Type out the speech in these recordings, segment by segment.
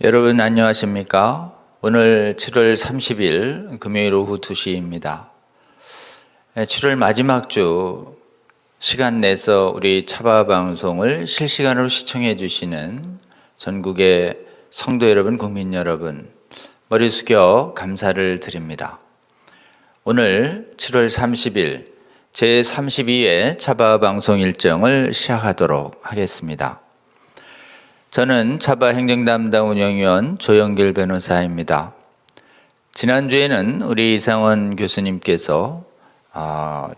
여러분 안녕하십니까? 오늘 7월 30일 금요일 오후 2시입니다. 7월 마지막 주 시간 내서 우리 차바 방송을 실시간으로 시청해 주시는 전국의 성도 여러분, 국민 여러분, 머리 숙여 감사를 드립니다. 오늘 7월 30일 제32회 차바 방송 일정을 시작하도록 하겠습니다. 저는 차바 행정담당 운영위원 조영길 변호사입니다. 지난주에는 우리 이상원 교수님께서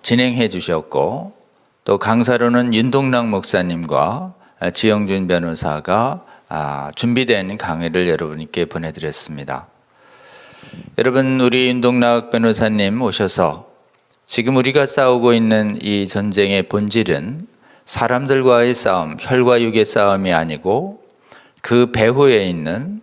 진행해 주셨고, 또 강사로는 윤동락 목사님과 지영준 변호사가 준비된 강의를 여러분께 보내드렸습니다. 여러분, 우리 윤동락 변호사님 오셔서 지금 우리가 싸우고 있는 이 전쟁의 본질은 사람들과의 싸움, 혈과 육의 싸움이 아니고 그 배후에 있는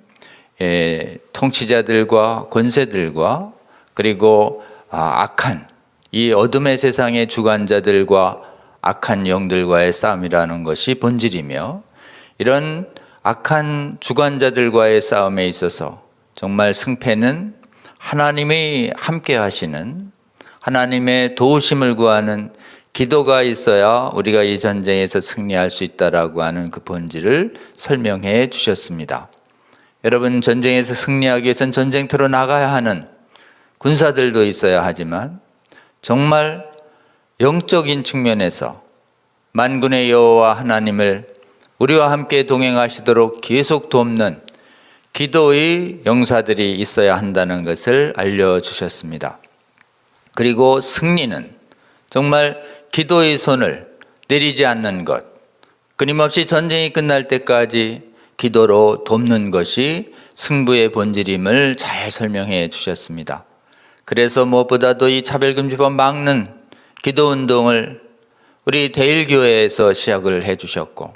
통치자들과 권세들과 그리고 악한 이 어둠의 세상의 주관자들과 악한 영들과의 싸움이라는 것이 본질이며, 이런 악한 주관자들과의 싸움에 있어서 정말 승패는 하나님이 함께 하시는, 하나님의 도우심을 구하는 기도가 있어야 우리가 이 전쟁에서 승리할 수 있다라고 하는 그 본질을 설명해 주셨습니다. 여러분, 전쟁에서 승리하기 위해서는 전쟁터로 나가야 하는 군사들도 있어야 하지만, 정말 영적인 측면에서 만군의 여호와 하나님을 우리와 함께 동행하시도록 계속 돕는 기도의 용사들이 있어야 한다는 것을 알려주셨습니다. 그리고 승리는 정말 기도의 손을 내리지 않는 것, 끊임없이 전쟁이 끝날 때까지 기도로 돕는 것이 승부의 본질임을 잘 설명해 주셨습니다. 그래서 무엇보다도 이 차별금지법 막는 기도운동을 우리 대일교회에서 시작을 해 주셨고,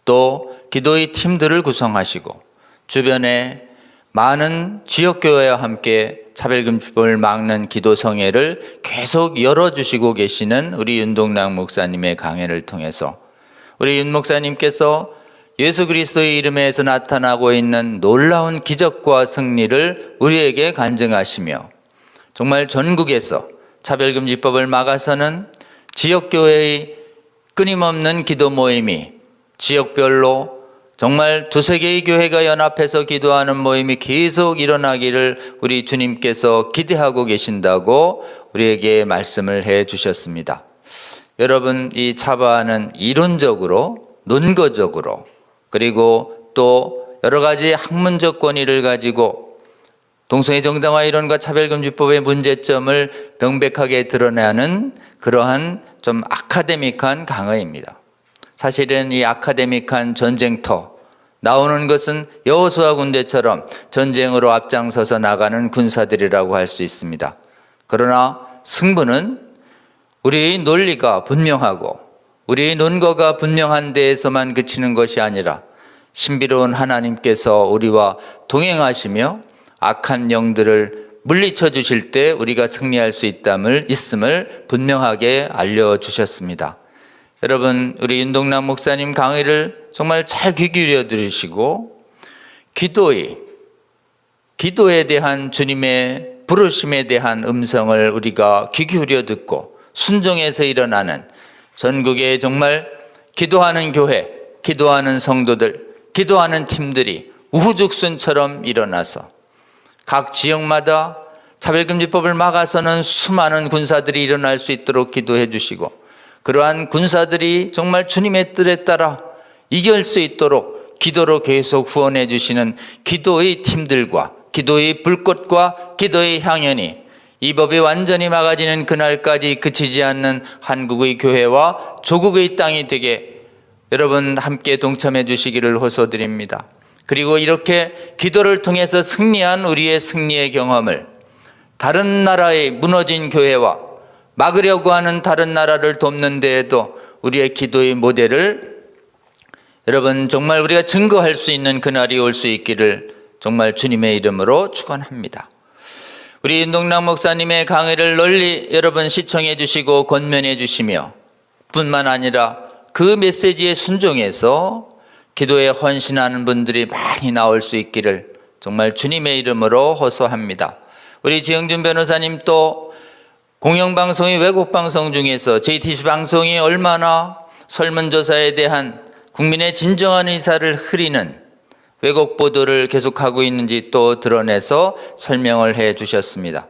또 기도의 팀들을 구성하시고 주변에 많은 지역교회와 함께 차별금지법을 막는 기도성회를 계속 열어주시고 계시는 우리 윤동락 목사님의 강해를 통해서 우리 윤 목사님께서 예수 그리스도의 이름에서 나타나고 있는 놀라운 기적과 승리를 우리에게 간증하시며, 정말 전국에서 차별금지법을 막아서는 지역교회의 끊임없는 기도 모임이 지역별로 정말 두세 개의 교회가 연합해서 기도하는 모임이 계속 일어나기를 우리 주님께서 기대하고 계신다고 우리에게 말씀을 해 주셨습니다. 여러분, 이 차바는 이론적으로, 논거적으로, 그리고 또 여러 가지 학문적 권위를 가지고 동성애 정당화 이론과 차별금지법의 문제점을 명백하게 드러내는 그러한 좀 아카데믹한 강의입니다. 사실은 이 아카데믹한 전쟁터, 나오는 것은 여호수아 군대처럼 전쟁으로 앞장서서 나가는 군사들이라고 할 수 있습니다. 그러나 승부는 우리의 논리가 분명하고 우리의 논거가 분명한 데에서만 그치는 것이 아니라 신비로운 하나님께서 우리와 동행하시며 악한 영들을 물리쳐 주실 때 우리가 승리할 수 있음을 분명하게 알려주셨습니다. 여러분, 우리 윤동락 목사님 강의를 정말 잘 귀 기울여 들으시고 기도에 대한 주님의 부르심에 대한 음성을 우리가 귀 기울여 듣고 순종해서 일어나는 전국에 정말 기도하는 교회, 기도하는 성도들, 기도하는 팀들이 우후죽순처럼 일어나서 각 지역마다 차별금지법을 막아서는 수많은 군사들이 일어날 수 있도록 기도해 주시고, 그러한 군사들이 정말 주님의 뜻에 따라 이길 수 있도록 기도로 계속 후원해 주시는 기도의 팀들과 기도의 불꽃과 기도의 향연이 이 법이 완전히 막아지는 그날까지 그치지 않는 한국의 교회와 조국의 땅이 되게 여러분 함께 동참해 주시기를 호소드립니다. 그리고 이렇게 기도를 통해서 승리한 우리의 승리의 경험을 다른 나라의 무너진 교회와 막으려고 하는 다른 나라를 돕는 데에도 우리의 기도의 모델을 여러분 정말 우리가 증거할 수 있는 그날이 올 수 있기를 정말 주님의 이름으로 축원합니다. 우리 윤동락 목사님의 강의를 널리 여러분 시청해 주시고 권면해 주시며, 뿐만 아니라 그 메시지에 순종해서 기도에 헌신하는 분들이 많이 나올 수 있기를 정말 주님의 이름으로 호소합니다. 우리 지영준 변호사님 또 공영방송이 외국방송 중에서 JTBC 방송이 얼마나 설문조사에 대한 국민의 진정한 의사를 흐리는 왜곡 보도를 계속하고 있는지 또 드러내서 설명을 해 주셨습니다.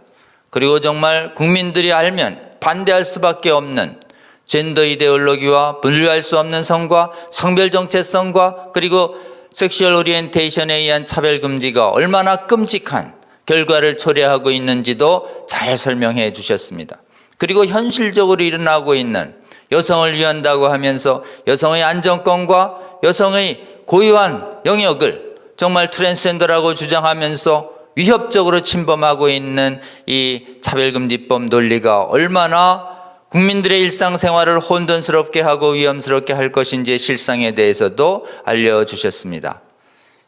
그리고 정말 국민들이 알면 반대할 수밖에 없는 젠더 이데올로기와 분류할 수 없는 성과 성별 정체성과 그리고 섹슈얼 오리엔테이션에 의한 차별 금지가 얼마나 끔찍한 결과를 초래하고 있는지도 잘 설명해 주셨습니다. 그리고 현실적으로 일어나고 있는 여성을 위한다고 하면서 여성의 안전권과 여성의 고유한 영역을 정말 트랜스젠더라고 주장하면서 위협적으로 침범하고 있는 이 차별금지법 논리가 얼마나 국민들의 일상생활을 혼돈스럽게 하고 위험스럽게 할 것인지의 실상에 대해서도 알려주셨습니다.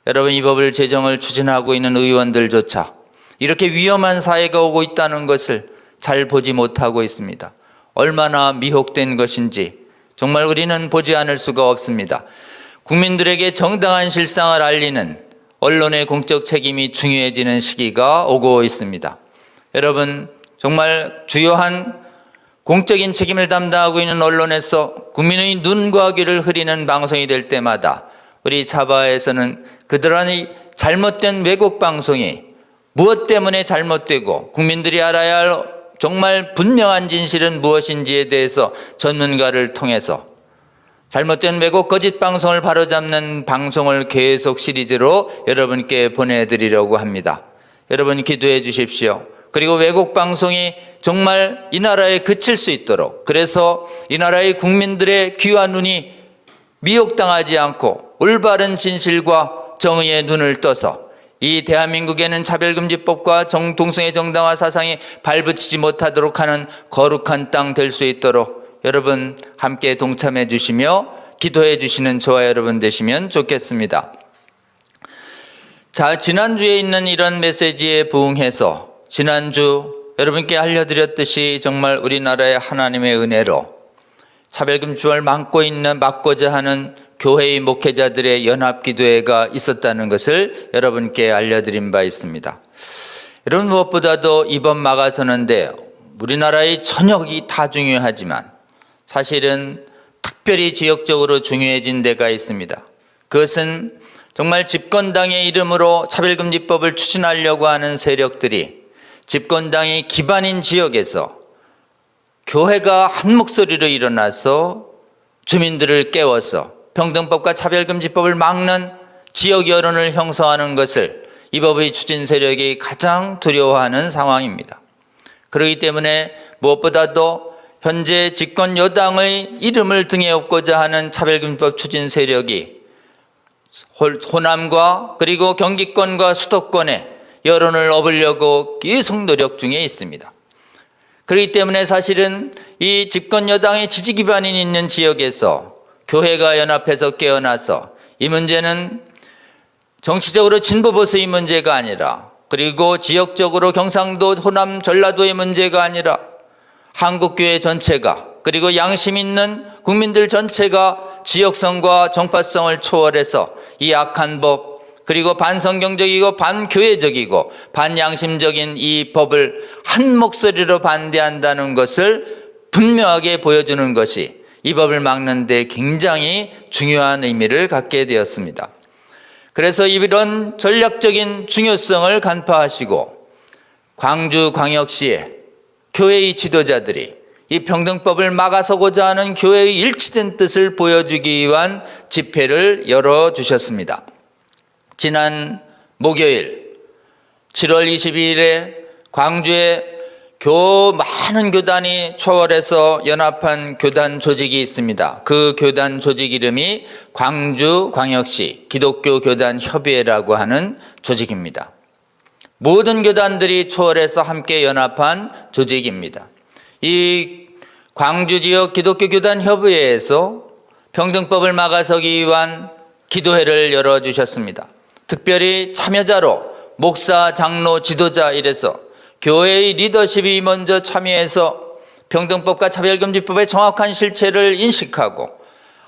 여러분, 이 법을 제정을 추진하고 있는 의원들조차 이렇게 위험한 사회가 오고 있다는 것을 잘 보지 못하고 있습니다. 얼마나 미혹된 것인지 정말 우리는 보지 않을 수가 없습니다. 국민들에게 정당한 실상을 알리는 언론의 공적 책임이 중요해지는 시기가 오고 있습니다. 여러분, 정말 주요한 공적인 책임을 담당하고 있는 언론에서 국민의 눈과 귀를 흐리는 방송이 될 때마다 우리 자바에서는 그들의 잘못된 왜곡 방송이 무엇 때문에 잘못되고 국민들이 알아야 할 정말 분명한 진실은 무엇인지에 대해서 전문가를 통해서 잘못된 왜곡 거짓 방송을 바로잡는 방송을 계속 시리즈로 여러분께 보내드리려고 합니다. 여러분 기도해 주십시오. 그리고 왜곡 방송이 정말 이 나라에 그칠 수 있도록, 그래서 이 나라의 국민들의 귀와 눈이 미혹당하지 않고 올바른 진실과 정의의 눈을 떠서 이 대한민국에는 차별금지법과 동성애 정당화 사상이 발붙이지 못하도록 하는 거룩한 땅 될 수 있도록 여러분 함께 동참해 주시며 기도해 주시는 저와 여러분 되시면 좋겠습니다. 자, 지난주에 있는 이런 메시지에 부응해서 지난주 여러분께 알려드렸듯이 정말 우리나라의 하나님의 은혜로 차별금지법을 막고자 하는 교회의 목회자들의 연합기도회가 있었다는 것을 여러분께 알려드린 바 있습니다. 여러분, 무엇보다도 이번 막아서는데 우리나라의 전역이 다 중요하지만 사실은 특별히 지역적으로 중요해진 데가 있습니다. 그것은 정말 집권당의 이름으로 차별금지법을 추진하려고 하는 세력들이 집권당의 기반인 지역에서 교회가 한 목소리로 일어나서 주민들을 깨워서 평등법과 차별금지법을 막는 지역 여론을 형성하는 것을 이 법의 추진 세력이 가장 두려워하는 상황입니다. 그렇기 때문에 무엇보다도 현재 집권 여당의 이름을 등에 업고자 하는 차별금지법 추진 세력이 호남과 그리고 경기권과 수도권에 여론을 업으려고 계속 노력 중에 있습니다. 그렇기 때문에 사실은 이 집권 여당의 지지 기반이 있는 지역에서 교회가 연합해서 깨어나서 이 문제는 정치적으로 진보 보수의 문제가 아니라, 그리고 지역적으로 경상도, 호남, 전라도의 문제가 아니라 한국교회 전체가, 그리고 양심 있는 국민들 전체가 지역성과 정파성을 초월해서 이 악한 법, 그리고 반성경적이고 반교회적이고 반양심적인 이 법을 한 목소리로 반대한다는 것을 분명하게 보여주는 것이 이 법을 막는 데 굉장히 중요한 의미를 갖게 되었습니다. 그래서 이런 전략적인 중요성을 간파하시고 광주광역시의 교회의 지도자들이 이 평등법을 막아서고자 하는 교회의 일치된 뜻을 보여주기 위한 집회를 열어주셨습니다. 지난 목요일 7월 22일에 광주에 많은 교단이 초월해서 연합한 교단 조직이 있습니다. 그 교단 조직 이름이 광주광역시 기독교 교단 협의회라고 하는 조직입니다. 모든 교단들이 초월해서 함께 연합한 조직입니다. 이 광주 지역 기독교 교단 협의회에서 평등법을 막아서기 위한 기도회를 열어주셨습니다. 특별히 참여자로 목사, 장로, 지도자 이래서 교회의 리더십이 먼저 참여해서 평등법과 차별금지법의 정확한 실체를 인식하고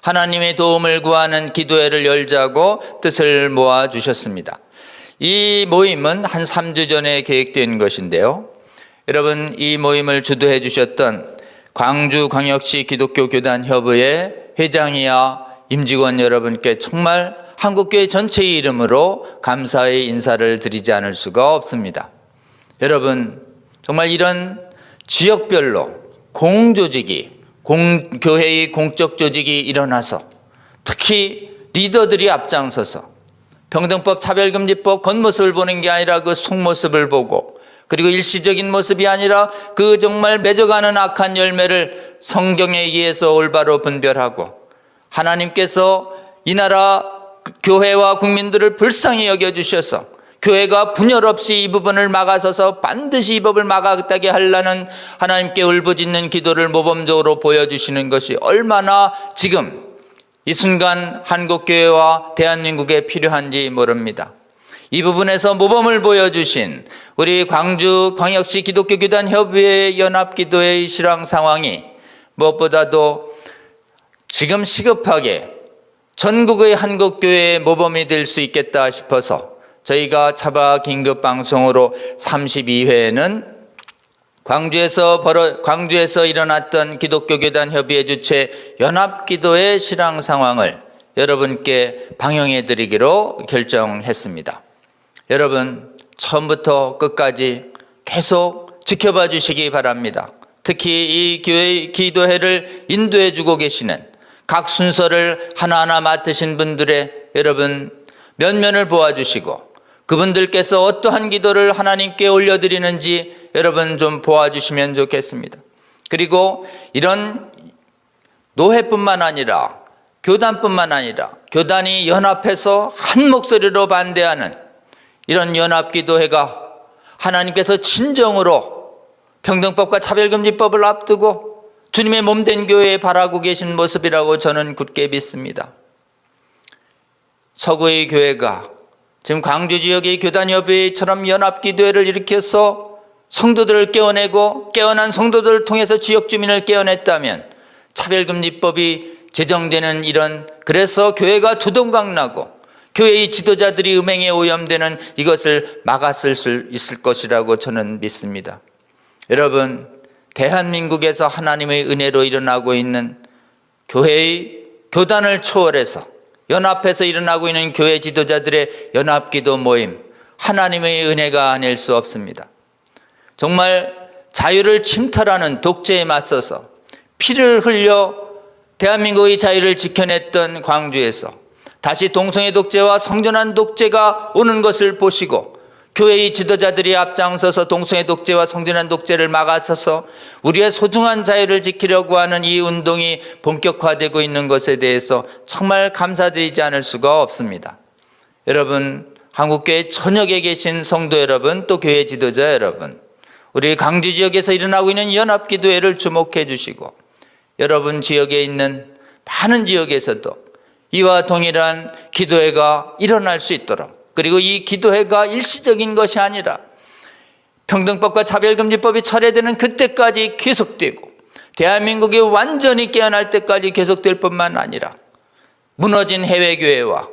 하나님의 도움을 구하는 기도회를 열자고 뜻을 모아주셨습니다. 이 모임은 한 3주 전에 계획된 것인데요. 여러분, 이 모임을 주도해 주셨던 광주광역시 기독교교단협의회 회장이야 임직원 여러분께 정말 한국교회 전체의 이름으로 감사의 인사를 드리지 않을 수가 없습니다. 여러분, 정말 이런 지역별로 공조직이, 교회의 공적 조직이 일어나서 특히 리더들이 앞장서서 평등법, 차별금지법 겉모습을 보는 게 아니라 그 속모습을 보고, 그리고 일시적인 모습이 아니라 그 정말 맺어가는 악한 열매를 성경에 의해서 올바로 분별하고, 하나님께서 이 나라 교회와 국민들을 불쌍히 여겨주셔서 교회가 분열 없이 이 부분을 막아서서 반드시 이 법을 막아가게 하려는 하나님께 울부짖는 기도를 모범적으로 보여주시는 것이 얼마나 지금 이 순간 한국교회와 대한민국에 필요한지 모릅니다. 이 부분에서 모범을 보여주신 우리 광주광역시 기독교교단협의회 연합기도회의 실황 상황이 무엇보다도 지금 시급하게 전국의 한국교회의 모범이 될 수 있겠다 싶어서 저희가 차바 긴급방송으로 32회에는 광주에서 일어났던 기독교교단협의회 주최 연합기도의 실황 상황을 여러분께 방영해 드리기로 결정했습니다. 여러분, 처음부터 끝까지 계속 지켜봐 주시기 바랍니다. 특히 이 교회 기도회를 인도해 주고 계시는 각 순서를 하나하나 맡으신 분들의 여러분 면면을 보아주시고, 그분들께서 어떠한 기도를 하나님께 올려드리는지 여러분 좀 보아주시면 좋겠습니다. 그리고 이런 노회뿐만 아니라 교단뿐만 아니라 교단이 연합해서 한 목소리로 반대하는 이런 연합기도회가 하나님께서 진정으로 평등법과 차별금지법을 앞두고 주님의 몸된 교회에 바라고 계신 모습이라고 저는 굳게 믿습니다. 서구의 교회가 지금 광주 지역의 교단협의회처럼 연합기도회를 일으켜서 성도들을 깨어내고 깨어난 성도들을 통해서 지역 주민을 깨어냈다면 차별금지법이 제정되는 그래서 교회가 두동강 나고 교회의 지도자들이 음행에 오염되는 이것을 막았을 수 있을 것이라고 저는 믿습니다. 여러분, 대한민국에서 하나님의 은혜로 일어나고 있는 교회의 교단을 초월해서 연합해서 일어나고 있는 교회 지도자들의 연합기도 모임, 하나님의 은혜가 아닐 수 없습니다. 정말 자유를 침탈하는 독재에 맞서서 피를 흘려 대한민국의 자유를 지켜냈던 광주에서 다시 동성애 독재와 성전환 독재가 오는 것을 보시고 교회의 지도자들이 앞장서서 동성애 독재와 성전환 독재를 막아서서 우리의 소중한 자유를 지키려고 하는 이 운동이 본격화되고 있는 것에 대해서 정말 감사드리지 않을 수가 없습니다. 여러분, 한국교회 전역에 계신 성도 여러분, 또 교회 지도자 여러분, 우리 광주 지역에서 일어나고 있는 연합기도회를 주목해 주시고, 여러분 지역에 있는 많은 지역에서도 이와 동일한 기도회가 일어날 수 있도록, 그리고 이 기도회가 일시적인 것이 아니라 평등법과 차별금지법이 철회되는 그때까지 계속되고 대한민국이 완전히 깨어날 때까지 계속될 뿐만 아니라 무너진 해외교회와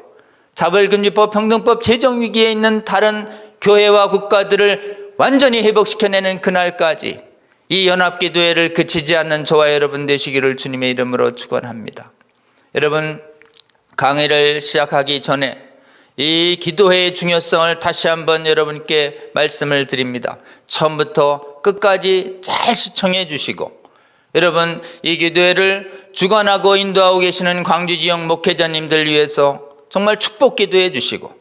차별금지법, 평등법 제정 위기에 있는 다른 교회와 국가들을 완전히 회복시켜내는 그날까지 이 연합기도회를 그치지 않는 저와 여러분 되시기를 주님의 이름으로 축원합니다. 여러분, 강의를 시작하기 전에 이 기도회의 중요성을 다시 한번 여러분께 말씀을 드립니다. 처음부터 끝까지 잘 시청해 주시고, 여러분 이 기도회를 주관하고 인도하고 계시는 광주 지역 목회자님들 위해서 정말 축복 기도해 주시고,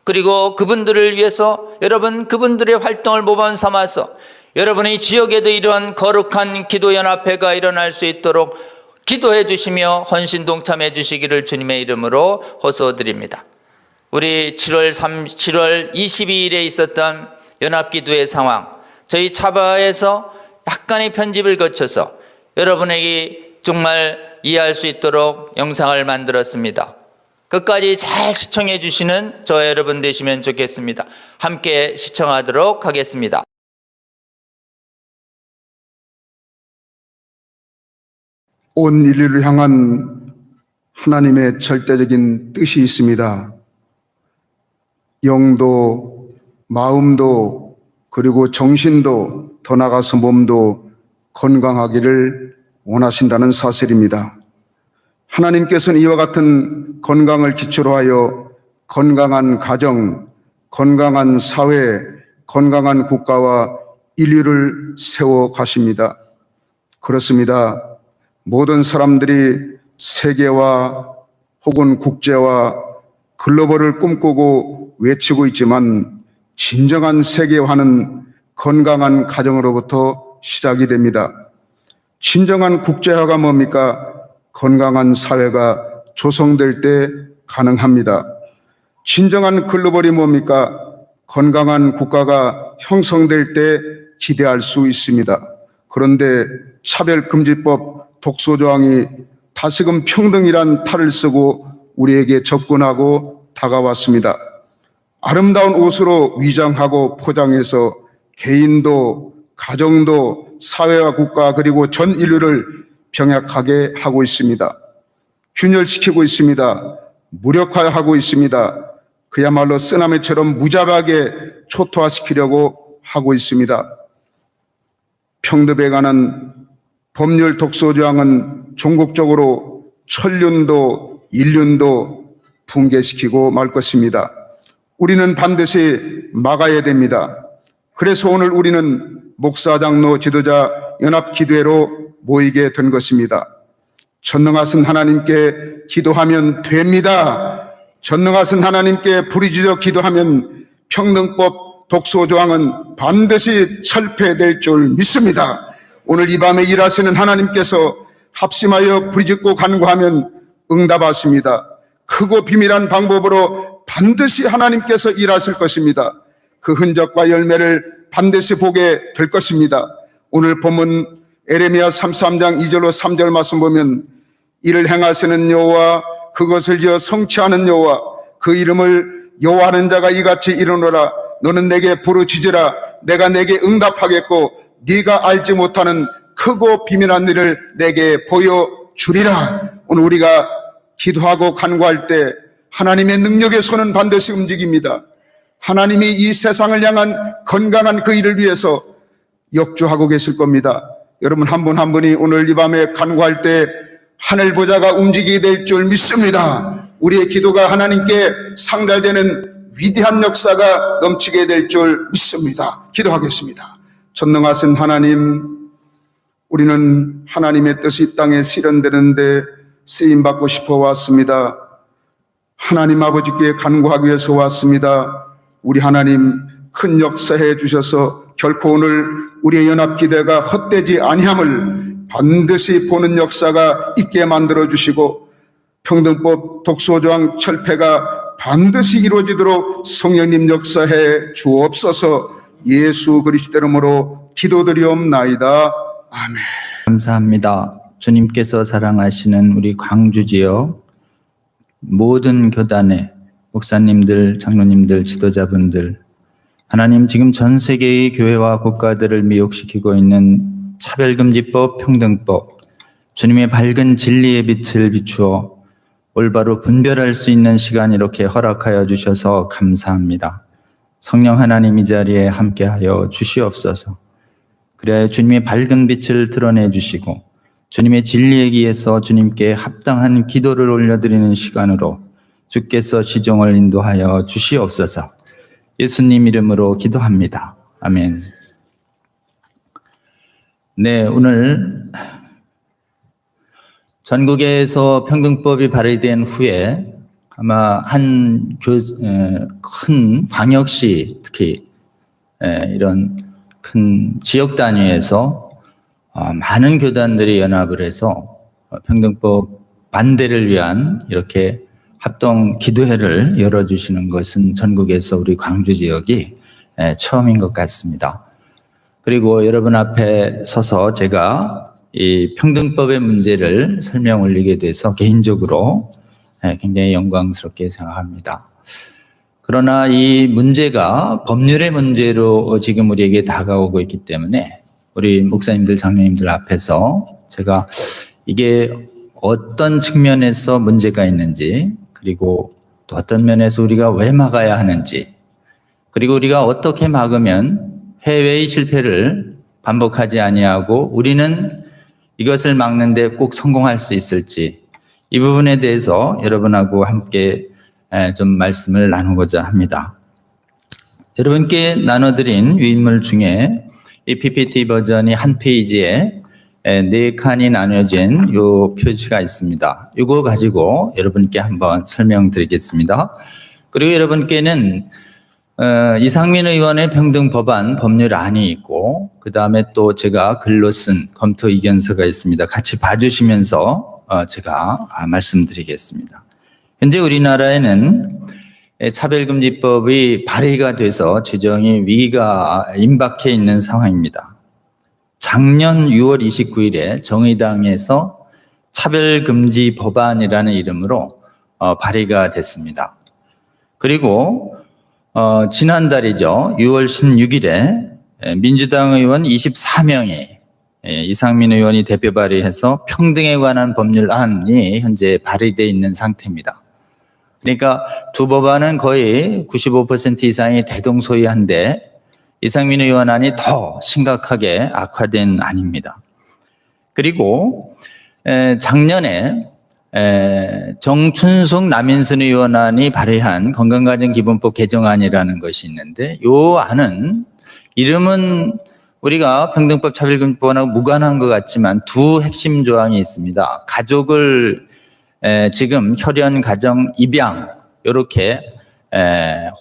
그리고 그분들을 위해서 여러분 그분들의 활동을 모범 삼아서 여러분의 지역에도 이러한 거룩한 기도연합회가 일어날 수 있도록 기도해 주시며 헌신 동참해 주시기를 주님의 이름으로 호소드립니다. 우리 7월 22일에 있었던 연합기도의 상황, 저희 차바에서 약간의 편집을 거쳐서 여러분에게 정말 이해할 수 있도록 영상을 만들었습니다. 끝까지 잘 시청해 주시는 저와 여러분 되시면 좋겠습니다. 함께 시청하도록 하겠습니다. 온 인류를 향한 하나님의 절대적인 뜻이 있습니다. 영도, 마음도, 그리고 정신도, 더 나아가서 몸도 건강하기를 원하신다는 사실입니다. 하나님께서는 이와 같은 건강을 기초로 하여 건강한 가정, 건강한 사회, 건강한 국가와 인류를 세워 가십니다. 그렇습니다. 모든 사람들이 세계화 혹은 국제화, 글로벌을 꿈꾸고 외치고 있지만 진정한 세계화는 건강한 가정으로부터 시작이 됩니다. 진정한 국제화가 뭡니까? 건강한 사회가 조성될 때 가능합니다. 진정한 글로벌이 뭡니까? 건강한 국가가 형성될 때 기대할 수 있습니다. 그런데 차별금지법 독소조항이 다시금 평등이란 탈을 쓰고 우리에게 접근하고 다가왔습니다. 아름다운 옷으로 위장하고 포장해서 개인도, 가정도, 사회와 국가 그리고 전 인류를 병약하게 하고 있습니다. 균열시키고 있습니다. 무력화하고 있습니다. 그야말로 쓰나미처럼 무자비하게 초토화시키려고 하고 있습니다. 평등에 관한 법률 독소조항은 종국적으로 천륜도 인륜도 붕괴시키고 말 것입니다. 우리는 반드시 막아야 됩니다. 그래서 오늘 우리는 목사, 장로, 지도자 연합기도회로 모이게 된 것입니다. 전능하신 하나님께 기도하면 됩니다. 전능하신 하나님께 부르짖어 기도하면 평등법 독소조항은 반드시 철폐될 줄 믿습니다. 오늘 이 밤에 일하시는 하나님께서 합심하여 부르짖고 간구하면 응답하십니다. 크고 비밀한 방법으로 반드시 하나님께서 일하실 것입니다. 그 흔적과 열매를 반드시 보게 될 것입니다. 오늘 본문 에레미야 33장 2절로 3절 말씀 보면 이를 행하시는 여호와 그것을 지어 성취하는 여호와 그 이름을 여호와하는 자가 이같이 이르노라. 너는 내게 부르짖으라. 내가 내게 응답하겠고 네가 알지 못하는 크고 비밀한 일을 내게 보여주리라. 오늘 우리가 기도하고 간구할 때 하나님의 능력의 손은 반드시 움직입니다. 하나님이 이 세상을 향한 건강한 그 일을 위해서 역주하고 계실 겁니다. 여러분 한 분 한 분이 오늘 이 밤에 간구할 때 하늘 보좌가 움직이게 될 줄 믿습니다. 우리의 기도가 하나님께 상달되는 위대한 역사가 넘치게 될 줄 믿습니다. 기도하겠습니다. 전능하신 하나님, 우리는 하나님의 뜻이 이 땅에 실현되는데 쓰임받고 싶어 왔습니다. 하나님 아버지께 간구하기 위해서 왔습니다. 우리 하나님 큰 역사해 주셔서 결코 오늘 우리의 연합기대가 헛되지 아니함을 반드시 보는 역사가 있게 만들어 주시고 평등법 독소조항 철폐가 반드시 이루어지도록 성령님 역사해 주옵소서. 예수 그리스도 이름으로 기도드리옵나이다. 아멘. 감사합니다. 주님께서 사랑하시는 우리 광주 지역 모든 교단의 목사님들, 장로님들, 지도자분들, 하나님 지금 전 세계의 교회와 국가들을 미혹시키고 있는 차별금지법, 평등법, 주님의 밝은 진리의 빛을 비추어 올바로 분별할 수 있는 시간 이렇게 허락하여 주셔서 감사합니다. 성령 하나님 이 자리에 함께하여 주시옵소서. 그래야 주님의 밝은 빛을 드러내 주시고 주님의 진리에 기해서 주님께 합당한 기도를 올려드리는 시간으로 주께서 시종을 인도하여 주시옵소서. 예수님 이름으로 기도합니다. 아멘. 네, 오늘 전국에서 평등법이 발의된 후에 아마 큰 광역시, 특히 이런 큰 지역 단위에서 많은 교단들이 연합을 해서 평등법 반대를 위한 이렇게 합동 기도회를 열어주시는 것은 전국에서 우리 광주 지역이 처음인 것 같습니다. 그리고 여러분 앞에 서서 제가 이 평등법의 문제를 설명 올리게 돼서 개인적으로 굉장히 영광스럽게 생각합니다. 그러나 이 문제가 법률의 문제로 지금 우리에게 다가오고 있기 때문에 우리 목사님들, 장로님들 앞에서 제가 이게 어떤 측면에서 문제가 있는지, 그리고 또 어떤 면에서 우리가 왜 막아야 하는지, 그리고 우리가 어떻게 막으면 해외의 실패를 반복하지 아니하고 우리는 이것을 막는데 꼭 성공할 수 있을지, 이 부분에 대해서 여러분하고 함께 좀 말씀을 나누고자 합니다. 여러분께 나눠드린 위인물 중에 이 PPT 버전이 한 페이지에 4칸이 나눠진 이 표지가 있습니다. 이거 가지고 여러분께 한번 설명드리겠습니다. 그리고 여러분께는 이상민 의원의 평등법안 법률안이 있고, 그 다음에 또 제가 글로 쓴 검토 의견서가 있습니다. 같이 봐주시면서 제가 말씀드리겠습니다. 현재 우리나라에는 차별금지법이 발의가 돼서 재정이 위기가 임박해 있는 상황입니다. 작년 6월 29일에 정의당에서 차별금지 법안이라는 이름으로 발의가 됐습니다. 그리고 지난달이죠. 6월 16일에 민주당 의원 24명이 이상민 의원이 대표 발의해서 평등에 관한 법률안이 현재 발의되어 있는 상태입니다. 그러니까 두 법안은 거의 95% 이상이 대동소이한데 이상민 의원안이 더 심각하게 악화된 안입니다. 그리고 작년에 정춘숙 남인순 의원안이 발의한 건강가정기본법 개정안이라는 것이 있는데, 이 안은 이름은 우리가 평등법 차별금지법하고 무관한 것 같지만 두 핵심 조항이 있습니다. 가족을 지금 혈연, 가정, 입양, 이렇게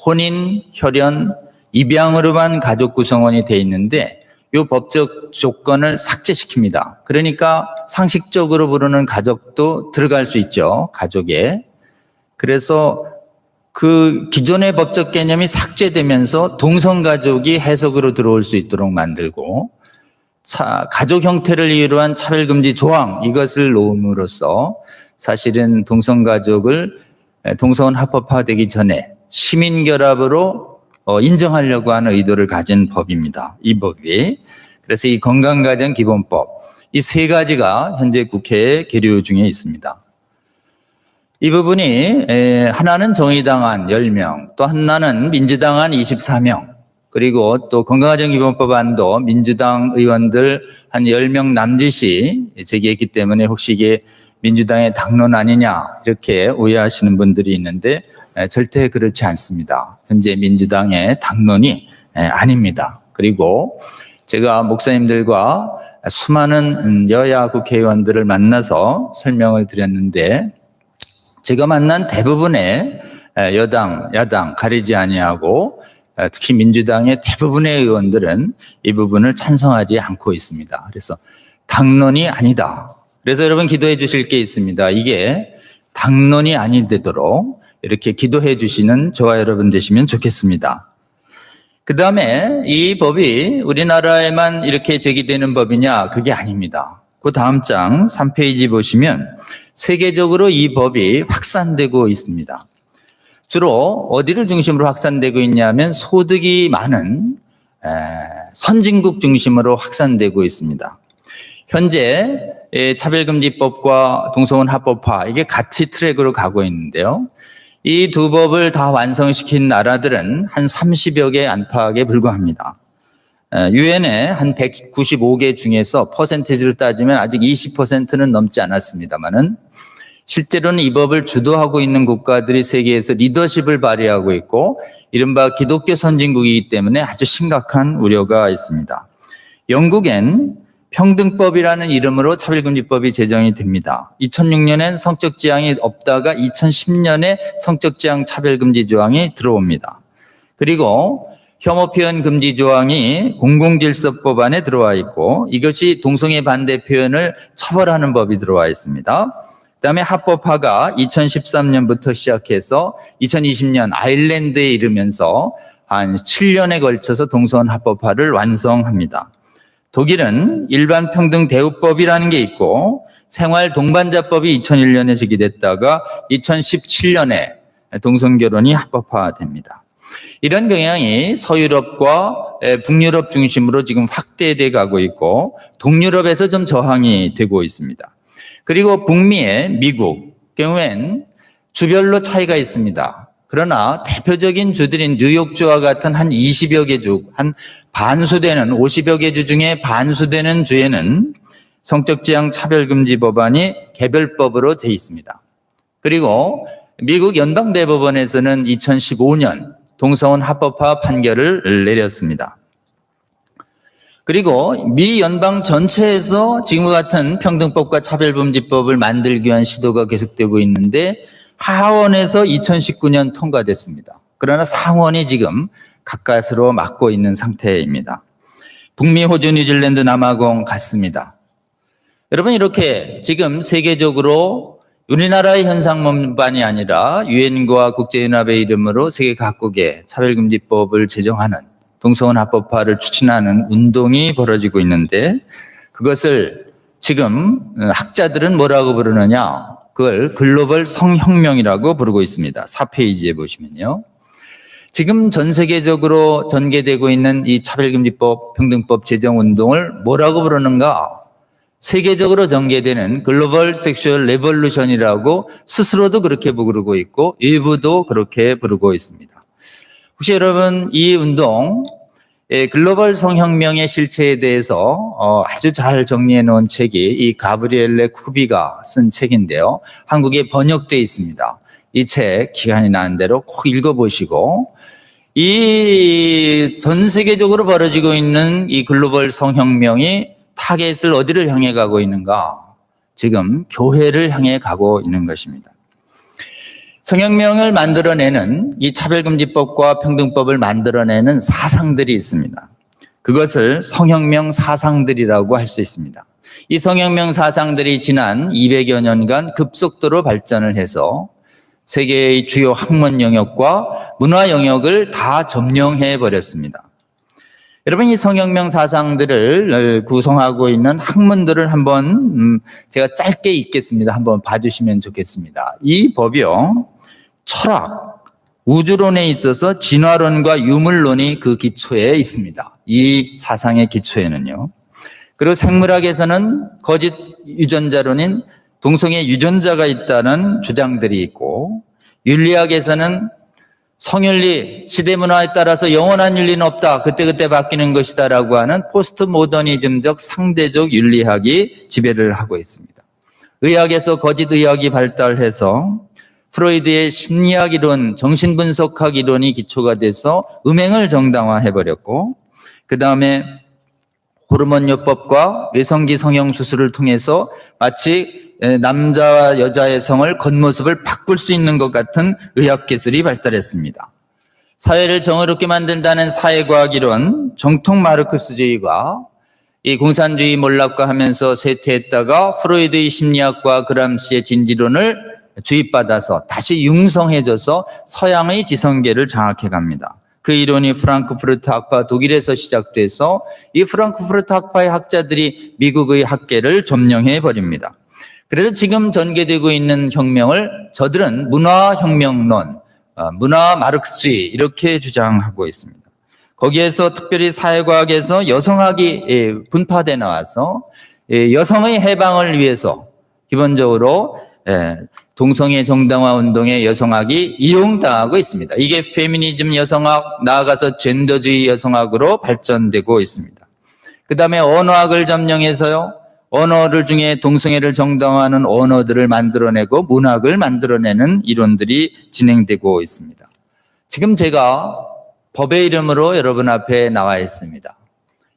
혼인, 혈연, 입양으로만 가족 구성원이 되어 있는데 이 법적 조건을 삭제시킵니다. 그러니까 상식적으로 부르는 가족도 들어갈 수 있죠, 가족에. 그래서 그 기존의 법적 개념이 삭제되면서 동성가족이 해석으로 들어올 수 있도록 만들고, 가족 형태를 이유로 한 차별금지 조항, 이것을 놓음으로써 사실은 동성가족을 동성혼 합법화되기 전에 시민결합으로 인정하려고 하는 의도를 가진 법입니다. 이 법이. 그래서 이 건강가정기본법, 이 세 가지가 현재 국회에 계류 중에 있습니다. 이 부분이 하나는 정의당안 10명, 또 하나는 민주당안 24명, 그리고 또 건강가정기본법안도 민주당 의원들 한 10명 남짓이 제기했기 때문에 혹시 이게 민주당의 당론 아니냐 이렇게 오해하시는 분들이 있는데 절대 그렇지 않습니다. 현재 민주당의 당론이 아닙니다. 그리고 제가 목사님들과 수많은 여야 국회의원들을 만나서 설명을 드렸는데, 제가 만난 대부분의 여당, 야당 가리지 아니하고 특히 민주당의 대부분의 의원들은 이 부분을 찬성하지 않고 있습니다. 그래서 당론이 아니다. 그래서 여러분 기도해 주실 게 있습니다. 이게 당론이 아니 되도록 이렇게 기도해 주시는 저와 여러분 되시면 좋겠습니다. 그 다음에 이 법이 우리나라에만 이렇게 제기되는 법이냐? 그게 아닙니다. 그 다음 장 3페이지 보시면 세계적으로 이 법이 확산되고 있습니다. 주로 어디를 중심으로 확산되고 있냐면 소득이 많은 선진국 중심으로 확산되고 있습니다. 현재 차별금지법과 동성혼 합법화, 이게 같이 트랙으로 가고 있는데요. 이 두 법을 다 완성시킨 나라들은 한 30여 개 안팎에 불과합니다. 유엔의 한 195개 중에서 퍼센티지를 따지면 아직 20%는 넘지 않았습니다만은, 실제로는 이 법을 주도하고 있는 국가들이 세계에서 리더십을 발휘하고 있고 이른바 기독교 선진국이기 때문에 아주 심각한 우려가 있습니다. 영국엔 평등법이라는 이름으로 차별금지법이 제정이 됩니다. 2006년엔 성적지향이 없다가 2010년에 성적지향 차별금지 조항이 들어옵니다. 그리고 혐오 표현 금지 조항이 공공질서법 안에 들어와 있고, 이것이 동성애 반대 표현을 처벌하는 법이 들어와 있습니다. 그다음에 합법화가 2013년부터 시작해서 2020년 아일랜드에 이르면서 한 7년에 걸쳐서 동성혼 합법화를 완성합니다. 독일은 일반 평등 대우법이라는 게 있고 생활 동반자법이 2001년에 제기됐다가 2017년에 동성결혼이 합법화됩니다. 이런 경향이 서유럽과 북유럽 중심으로 지금 확대돼 가고 있고 동유럽에서 좀 저항이 되고 있습니다. 그리고 북미의 미국 경우엔 주별로 차이가 있습니다. 그러나 대표적인 주들인 뉴욕주와 같은 한 20여 개 주, 한 반수되는 50여 개 주 중에 반수되는 주에는 성적지향 차별금지 법안이 개별법으로 돼 있습니다. 그리고 미국 연방대법원에서는 2015년 동성혼 합법화 판결을 내렸습니다. 그리고 미 연방 전체에서 지금과 같은 평등법과 차별금지법을 만들기 위한 시도가 계속되고 있는데 하원에서 2019년 통과됐습니다. 그러나 상원이 지금 가까스로 막고 있는 상태입니다. 북미, 호주, 뉴질랜드, 남아공 같습니다. 여러분, 이렇게 지금 세계적으로 우리나라의 현상만이 아니라 유엔과 국제연합의 이름으로 세계 각국의 차별금지법을 제정하는 동성혼 합법화를 추진하는 운동이 벌어지고 있는데 그것을 지금 학자들은 뭐라고 부르느냐? 그걸 글로벌 성혁명이라고 부르고 있습니다. 4페이지에 보시면요. 지금 전 세계적으로 전개되고 있는 이 차별금지법, 평등법 제정 운동을 뭐라고 부르는가? 세계적으로 전개되는 글로벌 섹슈얼 레볼루션이라고 스스로도 그렇게 부르고 있고 일부도 그렇게 부르고 있습니다. 혹시 여러분 이 운동 글로벌 성혁명의 실체에 대해서 아주 잘 정리해 놓은 책이 이 가브리엘레 쿠비가 쓴 책인데요. 한국에 번역되어 있습니다. 이 책 기간이 나는 대로 꼭 읽어보시고 이 전 세계적으로 벌어지고 있는 이 글로벌 성혁명이 타겟을 어디를 향해 가고 있는가? 지금 교회를 향해 가고 있는 것입니다. 성혁명을 만들어내는 이 차별금지법과 평등법을 만들어내는 사상들이 있습니다. 그것을 성혁명 사상들이라고 할 수 있습니다. 이 성혁명 사상들이 지난 200여 년간 급속도로 발전을 해서 세계의 주요 학문 영역과 문화 영역을 다 점령해 버렸습니다. 여러분, 이 성혁명 사상들을 구성하고 있는 학문들을 한번 제가 짧게 읽겠습니다. 한번 봐주시면 좋겠습니다. 이 법이요, 철학, 우주론에 있어서 진화론과 유물론이 그 기초에 있습니다. 이 사상의 기초에는요. 그리고 생물학에서는 거짓 유전자론인 동성애 유전자가 있다는 주장들이 있고, 윤리학에서는 성윤리, 시대문화에 따라서 영원한 윤리는 없다. 그때그때 바뀌는 것이다. 라고 하는 포스트 모더니즘적 상대적 윤리학이 지배를 하고 있습니다. 의학에서 거짓 의학이 발달해서 프로이드의 심리학 이론, 정신분석학 이론이 기초가 돼서 음행을 정당화해버렸고, 그 다음에 호르몬요법과 외성기 성형수술을 통해서 마치 남자와 여자의 성을 겉모습을 바꿀 수 있는 것 같은 의학기술이 발달했습니다. 사회를 정의롭게 만든다는 사회과학 이론, 정통 마르크스주의가 이 공산주의 몰락과 하면서 쇠퇴했다가 프로이드의 심리학과 그람시의 진지론을 주입받아서 다시 융성해져서 서양의 지성계를 장악해 갑니다. 그 이론이 프랑크푸르트 학파 독일에서 시작돼서 이 프랑크푸르트 학파의 학자들이 미국의 학계를 점령해 버립니다. 그래서 지금 전개되고 있는 혁명을 저들은 문화혁명론, 문화 마르크스주의 이렇게 주장하고 있습니다. 거기에서 특별히 사회과학에서 여성학이 분파돼 나와서 여성의 해방을 위해서 기본적으로 동성애 정당화 운동의 여성학이 이용당하고 있습니다. 이게 페미니즘 여성학, 나아가서 젠더주의 여성학으로 발전되고 있습니다. 그 다음에 언어학을 점령해서요, 언어를 중에 동성애를 정당화하는 언어들을 만들어내고 문학을 만들어내는 이론들이 진행되고 있습니다. 지금 제가 법의 이름으로 여러분 앞에 나와 있습니다.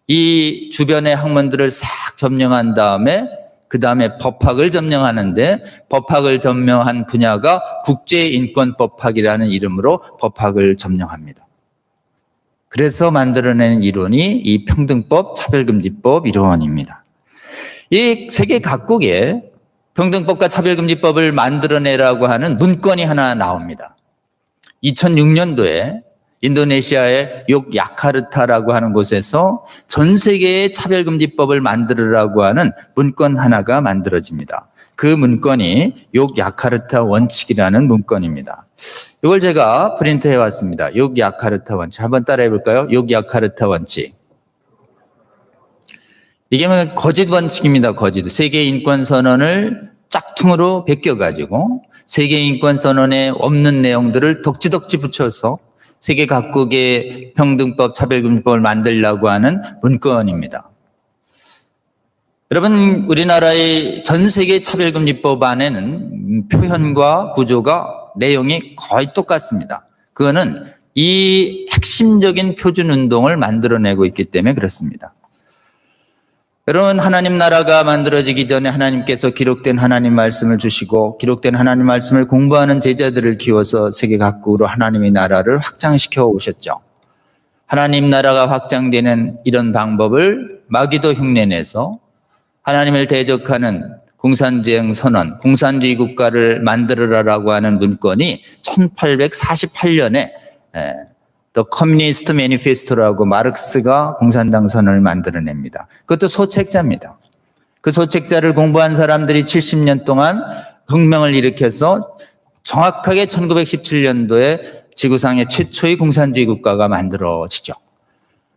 이 주변의 학문들을 싹 점령한 다음에 그 다음에 법학을 점령하는데 법학을 점령한 분야가 국제인권법학이라는 이름으로 법학을 점령합니다. 그래서 만들어낸 이론이 이 평등법, 차별금지법 이론입니다. 이 세계 각국에 평등법과 차별금지법을 만들어내라고 하는 문건이 하나 나옵니다. 2006년도에 인도네시아의 욕야카르타라고 하는 곳에서 전 세계의 차별금지법을 만들으라고 하는 문건 하나가 만들어집니다. 그 문건이 욕야카르타 원칙이라는 문건입니다. 이걸 제가 프린트해 왔습니다. 욕야카르타 원칙. 한번 따라해 볼까요? 욕야카르타 원칙. 이게 거짓 원칙입니다. 거짓. 세계 인권 선언을 짝퉁으로 베껴가지고 세계인권선언에 없는 내용들을 덕지덕지 붙여서 세계 각국의 평등법, 차별금지법을 만들려고 하는 문건입니다. 여러분, 우리나라의 전 세계 차별금지법 안에는 표현과 구조가 내용이 거의 똑같습니다. 그거는 이 핵심적인 표준운동을 만들어내고 있기 때문에 그렇습니다. 여러분, 하나님 나라가 만들어지기 전에 하나님께서 기록된 하나님 말씀을 주시고 기록된 하나님 말씀을 공부하는 제자들을 키워서 세계 각국으로 하나님의 나라를 확장시켜 오셨죠. 하나님 나라가 확장되는 이런 방법을 마귀도 흉내내서 하나님을 대적하는 공산주의 선언, 공산주의 국가를 만들어라라고 하는 문건이 1848년에 The Communist Manifesto라고 마르크스가 공산당 선언을 만들어냅니다. 그것도 소책자입니다. 그 소책자를 공부한 사람들이 70년 동안 혁명을 일으켜서 정확하게 1917년도에 지구상의 최초의 공산주의 국가가 만들어지죠.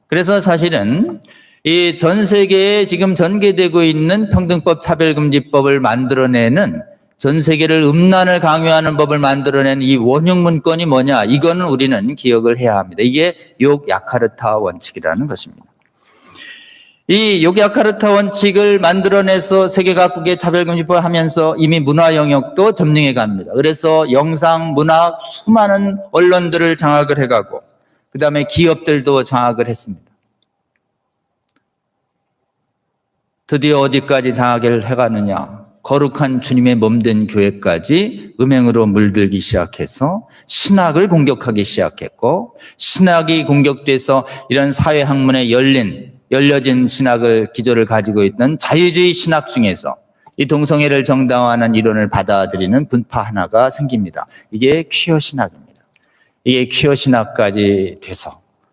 그래서 사실은 이 전 세계에 지금 전개되고 있는 평등법 차별금지법을 만들어내는 전 세계를 음란을 강요하는 법을 만들어낸 이 원흉 문건이 뭐냐? 이거는 우리는 기억을 해야 합니다. 이게 욕야카르타 원칙이라는 것입니다. 이 욕야카르타 원칙을 만들어내서 세계 각국의 차별금지법을 하면서 이미 문화 영역도 점령해 갑니다. 그래서 영상, 문학, 수많은 언론들을 장악을 해가고 그 다음에 기업들도 장악을 했습니다. 드디어 어디까지 장악을 해가느냐? 거룩한 주님의 몸된 교회까지 음행으로 물들기 시작해서 신학을 공격하기 시작했고, 신학이 공격돼서 이런 사회 학문에 열려진 신학을 기조를 가지고 있던 자유주의 신학 중에서 이 동성애를 정당화하는 이론을 받아들이는 분파 하나가 생깁니다. 이게 퀴어 신학입니다. 이게 퀴어 신학까지 돼서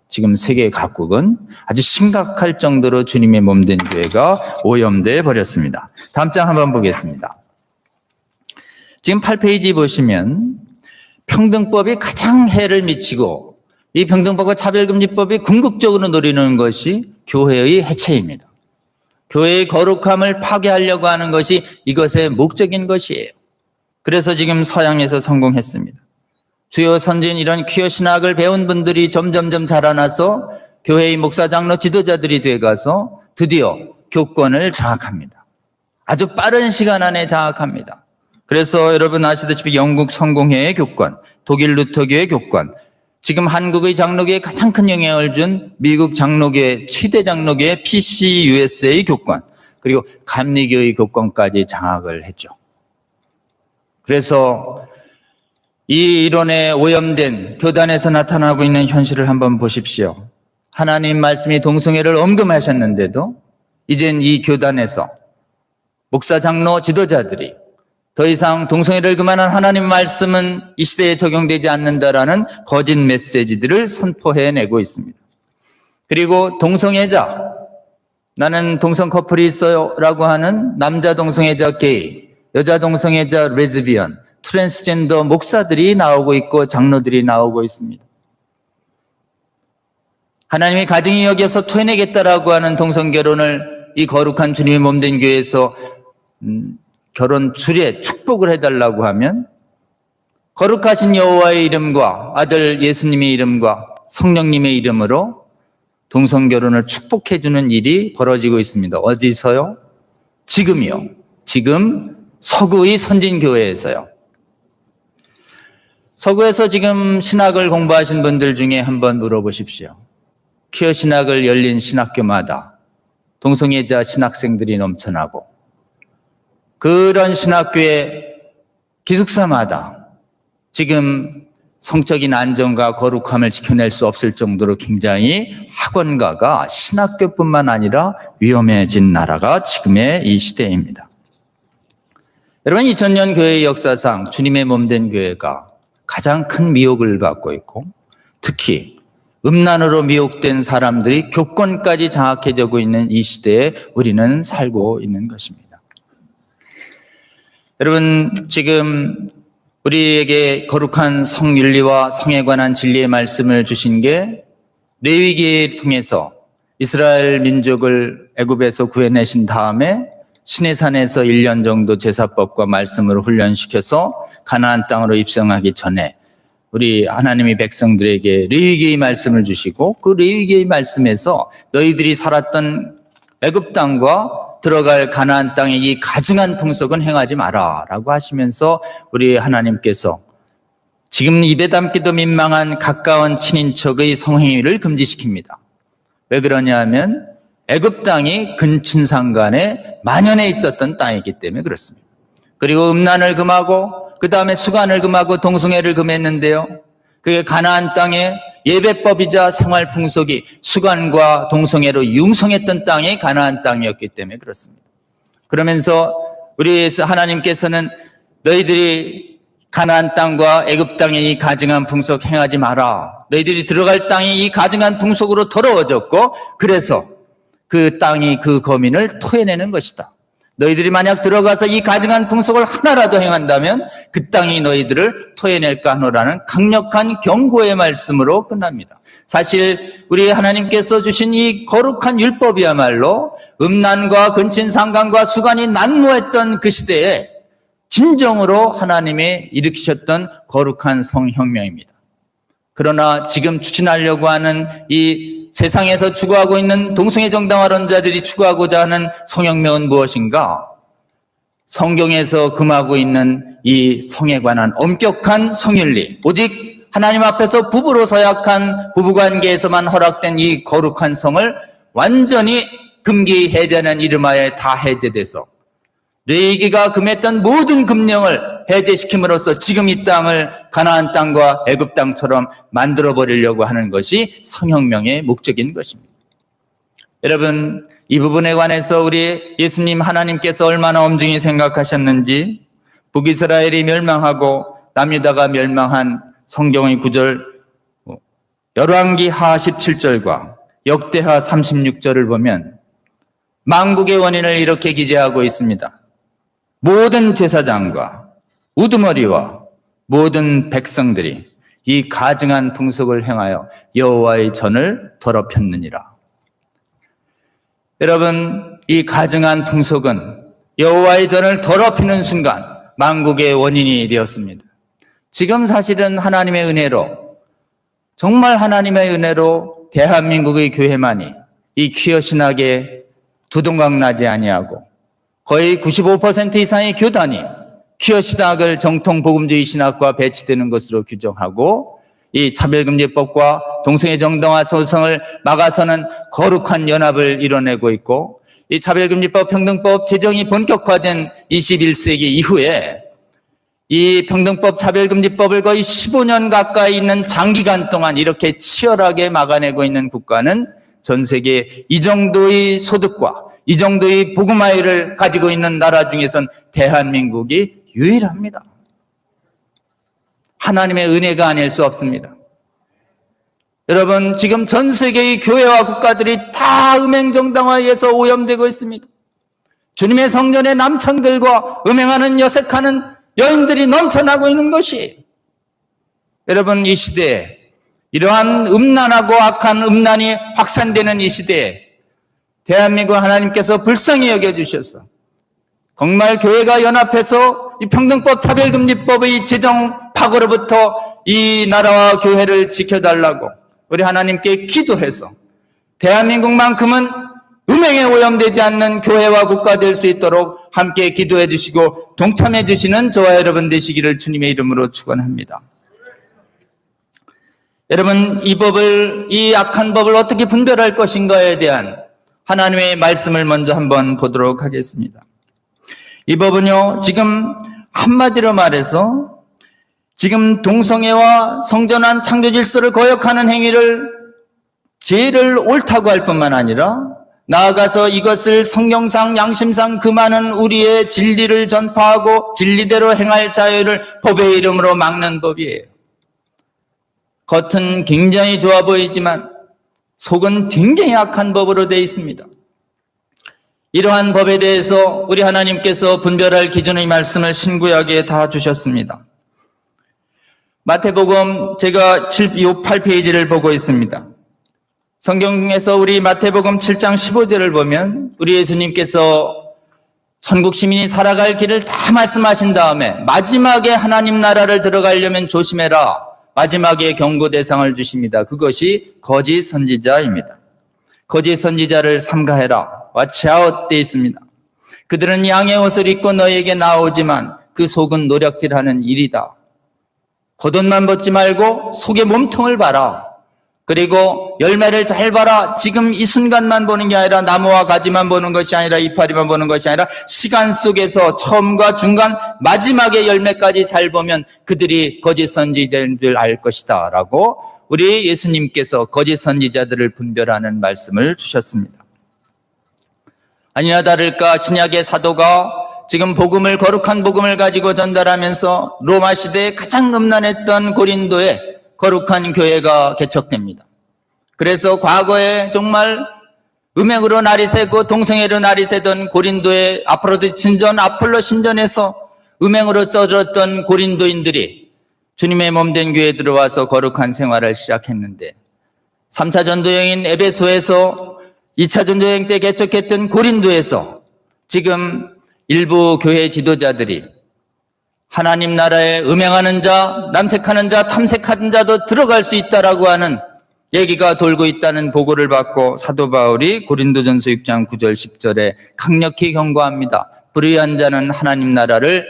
지금 세계 각국은 아주 심각할 정도로 주님의 몸된 교회가 오염돼 버렸습니다. 다음 장 한번 보겠습니다. 지금 8페이지 보시면 평등법이 가장 해를 미치고 이 평등법과 차별금지법이 궁극적으로 노리는 것이 교회의 해체입니다. 교회의 거룩함을 파괴하려고 하는 것이 이것의 목적인 것이에요. 그래서 지금 서양에서 성공했습니다. 주요 선진 이런 퀴어 신학을 배운 분들이 점점점 자라나서 교회의 목사, 장로, 지도자들이 돼가서 드디어 교권을 장악합니다. 아주 빠른 시간 안에 장악합니다. 그래서 여러분 아시다시피 영국 성공회의 교권, 독일 루터교의 교권, 지금 한국의 장로교에 가장 큰 영향을 준 미국 장로교회, 최대 장로교회 PCUSA의 교권, 그리고 감리교의 교권까지 장악을 했죠. 그래서 이 이론에 오염된 교단에서 나타나고 있는 현실을 한번 보십시오. 하나님 말씀이 동성애를 엄금하셨는데도 이젠 이 교단에서 목사, 장로, 지도자들이 더 이상 동성애를 금하는 하나님 말씀은 이 시대에 적용되지 않는다라는 거짓 메시지들을 선포해내고 있습니다. 그리고 동성애자, 나는 동성 커플이 있어요 라고 하는 남자 동성애자 게이, 여자 동성애자 레즈비언, 트랜스젠더 목사들이 나오고 있고 장로들이 나오고 있습니다. 하나님이 가증히 여겨서 토해내겠다라고 하는 동성결혼을 이 거룩한 주님의 몸된 교회에서 결혼 줄에 축복을 해달라고 하면 거룩하신 여호와의 이름과 아들 예수님의 이름과 성령님의 이름으로 동성결혼을 축복해주는 일이 벌어지고 있습니다. 어디서요? 지금이요. 지금 서구의 선진교회에서요. 서구에서 지금 신학을 공부하신 분들 중에 한번 물어보십시오. 퀴어 신학을 열린 신학교마다 동성애자 신학생들이 넘쳐나고 그런 신학교의 기숙사마다 지금 성적인 안정과 거룩함을 지켜낼 수 없을 정도로 굉장히 학원가가 신학교뿐만 아니라 위험해진 나라가 지금의 이 시대입니다. 여러분 2000년 교회의 역사상 주님의 몸된 교회가 가장 큰 미혹을 받고 있고 특히 음란으로 미혹된 사람들이 교권까지 장악해지고 있는 이 시대에 우리는 살고 있는 것입니다. 여러분 지금 우리에게 거룩한 성윤리와 성에 관한 진리의 말씀을 주신 게 레위기를 통해서 이스라엘 민족을 애굽에서 구해내신 다음에 시내산에서 1년 정도 제사법과 말씀으로 훈련시켜서 가나안 땅으로 입성하기 전에 우리 하나님의 백성들에게 레위기의 말씀을 주시고 그 레위기의 말씀에서 너희들이 살았던 애굽 땅과 들어갈 가나안 땅의 이 가증한 풍속은 행하지 마라 라고 하시면서 우리 하나님께서 지금 입에 담기도 민망한 가까운 친인척의 성행위를 금지시킵니다. 왜 그러냐 하면 애굽 땅이 근친상간에 만연해 있었던 땅이기 때문에 그렇습니다. 그리고 음란을 금하고 그 다음에 수간을 금하고 동성애를 금했는데요. 그게 가나안 땅의 예배법이자 생활 풍속이 수간과 동성애로 융성했던 땅이 가나안 땅이었기 때문에 그렇습니다. 그러면서 우리 하나님께서는 너희들이 가나안 땅과 애굽 땅의 이 가증한 풍속 행하지 마라. 너희들이 들어갈 땅이 이 가증한 풍속으로 더러워졌고 그래서 그 땅이 그 거민을 토해내는 것이다. 너희들이 만약 들어가서 이 가증한 풍속을 하나라도 행한다면 그 땅이 너희들을 토해낼까 하노라는 강력한 경고의 말씀으로 끝납니다. 사실 우리 하나님께서 주신 이 거룩한 율법이야말로 음란과 근친상간과 수간이 난무했던 그 시대에 진정으로 하나님이 일으키셨던 거룩한 성혁명입니다. 그러나 지금 추진하려고 하는 이 세상에서 추구하고 있는 동성애 정당화론자들이 추구하고자 하는 성혁명은 무엇인가? 성경에서 금하고 있는 이 성에 관한 엄격한 성윤리, 오직 하나님 앞에서 부부로 서약한 부부관계에서만 허락된 이 거룩한 성을 완전히 금기 해제하는 이름하에 다 해제돼서 레위기가 금했던 모든 금령을 해제시킴으로써 지금 이 땅을 가나안 땅과 애굽 땅처럼 만들어 버리려고 하는 것이 성혁명의 목적인 것입니다. 여러분, 이 부분에 관해서 우리 예수님 하나님께서 얼마나 엄중히 생각하셨는지 북이스라엘이 멸망하고 남유다가 멸망한 성경의 구절 열왕기하 17절과 역대하 36절을 보면 만국의 원인을 이렇게 기재하고 있습니다. 모든 제사장과 우두머리와 모든 백성들이 이 가증한 풍속을 행하여 여호와의 전을 더럽혔느니라. 여러분, 이 가증한 풍속은 여호와의 전을 더럽히는 순간 만국의 원인이 되었습니다. 지금 사실은 하나님의 은혜로, 정말 하나님의 은혜로 대한민국의 교회만이 이 퀴어 신학에 두동강 나지 아니하고 거의 95% 이상의 교단이 퀴어 신학을 정통 복음주의 신학과 배치되는 것으로 규정하고 이 차별금지법과 동성애 정당화 소송을 막아서는 거룩한 연합을 이뤄내고 있고 이 차별금지법 평등법 제정이 본격화된 21세기 이후에 이 평등법 차별금지법을 거의 15년 가까이 있는 장기간 동안 이렇게 치열하게 막아내고 있는 국가는 전 세계 이 정도의 소득과 이 정도의 복음화를 가지고 있는 나라 중에선 대한민국이 유일합니다. 하나님의 은혜가 아닐 수 없습니다. 여러분, 지금 전 세계의 교회와 국가들이 다 음행정당화에서 오염되고 있습니다. 주님의 성전의 남창들과 음행하는 여색하는 여인들이 넘쳐나고 있는 것이, 여러분, 이 시대에 이러한 음란하고 악한 음란이 확산되는 이 시대에 대한민국 하나님께서 불쌍히 여겨주셔서 정말 교회가 연합해서 이 평등법 차별금지법의 제정 파고로부터 이 나라와 교회를 지켜달라고 우리 하나님께 기도해서 대한민국만큼은 음행에 오염되지 않는 교회와 국가 될 수 있도록 함께 기도해 주시고 동참해 주시는 저와 여러분 되시기를 주님의 이름으로 축원합니다. 여러분, 이 악한 법을 어떻게 분별할 것인가에 대한 하나님의 말씀을 먼저 한번 보도록 하겠습니다. 이 법은요, 지금 한마디로 말해서 지금 동성애와 성전환 창조 질서를 거역하는 행위를 죄를 옳다고 할 뿐만 아니라 나아가서 이것을 성경상 양심상 금하는 우리의 진리를 전파하고 진리대로 행할 자유를 법의 이름으로 막는 법이에요. 겉은 굉장히 좋아 보이지만 속은 굉장히 악한 법으로 되어 있습니다. 이러한 법에 대해서 우리 하나님께서 분별할 기준의 말씀을 신구약에 다 주셨습니다. 마태복음 제가 8페이지를 보고 있습니다. 성경에서 우리 마태복음 7장 15절을 보면 우리 예수님께서 천국 시민이 살아갈 길을 다 말씀하신 다음에 마지막에 하나님 나라를 들어가려면 조심해라. 마지막에 경고 대상을 주십니다. 그것이 거짓 선지자입니다. 거짓 선지자를 삼가해라. Watch out 되어 있습니다. 그들은 양의 옷을 입고 너에게 나오지만 그 속은 노략질하는 일이다. 겉옷만 벗지 말고 속의 몸통을 봐라. 그리고 열매를 잘 봐라. 지금 이 순간만 보는 게 아니라 나무와 가지만 보는 것이 아니라 이파리만 보는 것이 아니라 시간 속에서 처음과 중간 마지막의 열매까지 잘 보면 그들이 거짓 선지자인 줄 알 것이다 라고 우리 예수님께서 거짓 선지자들을 분별하는 말씀을 주셨습니다. 아니나 다를까 신약의 사도가 지금 복음을, 거룩한 복음을 가지고 전달하면서 로마 시대에 가장 음란했던 고린도에 거룩한 교회가 개척됩니다. 그래서 과거에 정말 음행으로 날이 새고 동성애로 날이 새던 고린도의 아프로디트 신전, 아폴로 신전에서 음행으로 쪄들었던 고린도인들이 주님의 몸된 교회에 들어와서 거룩한 생활을 시작했는데 3차 전도여행인 에베소에서 2차 전도여행 때 개척했던 고린도에서 지금 일부 교회 지도자들이 하나님 나라에 음행하는 자, 남색하는 자, 탐색하는 자도 들어갈 수 있다라고 하는 얘기가 돌고 있다는 보고를 받고 사도 바울이 고린도전서 6장 9절 10절에 강력히 경고합니다. 불의한 자는 하나님 나라를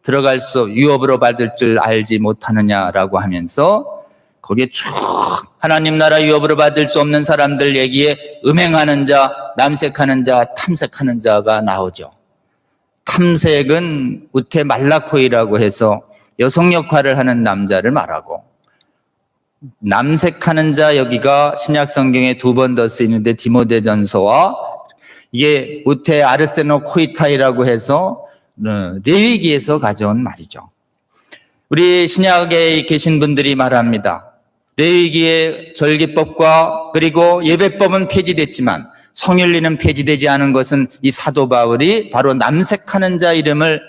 들어갈 수 유업으로 받을 줄 알지 못하느냐라고 하면서 거기에 쭉 하나님 나라 유업으로 받을 수 없는 사람들 얘기에 음행하는 자, 남색하는 자, 탐색하는 자가 나오죠. 탐색은 우테 말라코이라고 해서 여성 역할을 하는 남자를 말하고, 남색하는 자 여기가 신약 성경에 2번 더 쓰이는데 디모데전서와 이게 우테 아르세노 코이타이라고 해서 레위기에서 가져온 말이죠. 우리 신약에 계신 분들이 말합니다. 레위기의 절기법과 그리고 예배법은 폐지됐지만 성윤리는 폐지되지 않은 것은 이 사도 바울이 바로 남색하는 자 이름을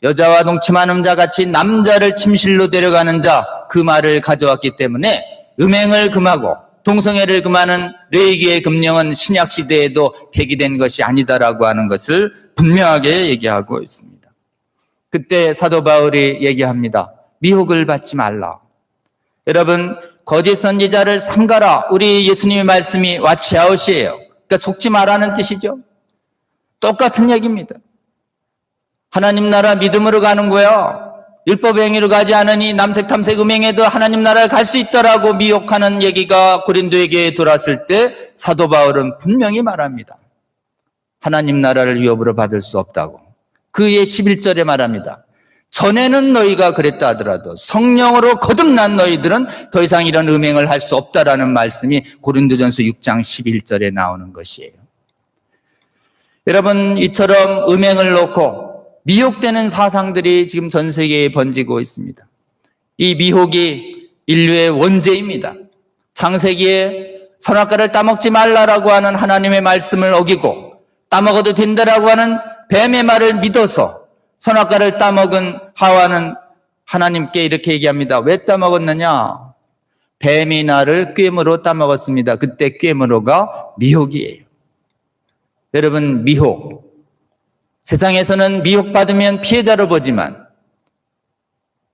여자와 동침하는 자 같이 남자를 침실로 데려가는 자 그 말을 가져왔기 때문에 음행을 금하고 동성애를 금하는 레위기의 금령은 신약 시대에도 폐기된 것이 아니다라고 하는 것을 분명하게 얘기하고 있습니다. 그때 사도 바울이 얘기합니다. 미혹을 받지 말라. 여러분, 거짓 선지자를 삼가라. 우리 예수님의 말씀이 watch out이에요. 그러니까 속지 말라는 뜻이죠. 똑같은 얘기입니다. 하나님 나라 믿음으로 가는 거야. 율법 행위로 가지 않으니 남색 탐색 음행에도 하나님 나라에 갈 수 있다라고 미혹하는 얘기가 고린도에게 돌았을 때 사도 바울은 분명히 말합니다. 하나님 나라를 위협으로 받을 수 없다고. 그의 11절에 말합니다. 전에는 너희가 그랬다 하더라도 성령으로 거듭난 너희들은 더 이상 이런 음행을 할 수 없다라는 말씀이 고린도전서 6장 11절에 나오는 것이에요. 여러분, 이처럼 음행을 놓고 미혹되는 사상들이 지금 전 세계에 번지고 있습니다. 이 미혹이 인류의 원죄입니다. 창세기에 선악과를 따먹지 말라라고 하는 하나님의 말씀을 어기고 따먹어도 된다라고 하는 뱀의 말을 믿어서 선악과를 따먹은 하와는 하나님께 이렇게 얘기합니다. 왜 따먹었느냐? 뱀이 나를 꾀으로 따먹었습니다. 그때 꾀으로가 미혹이에요. 여러분, 미혹. 세상에서는 미혹받으면 피해자로 보지만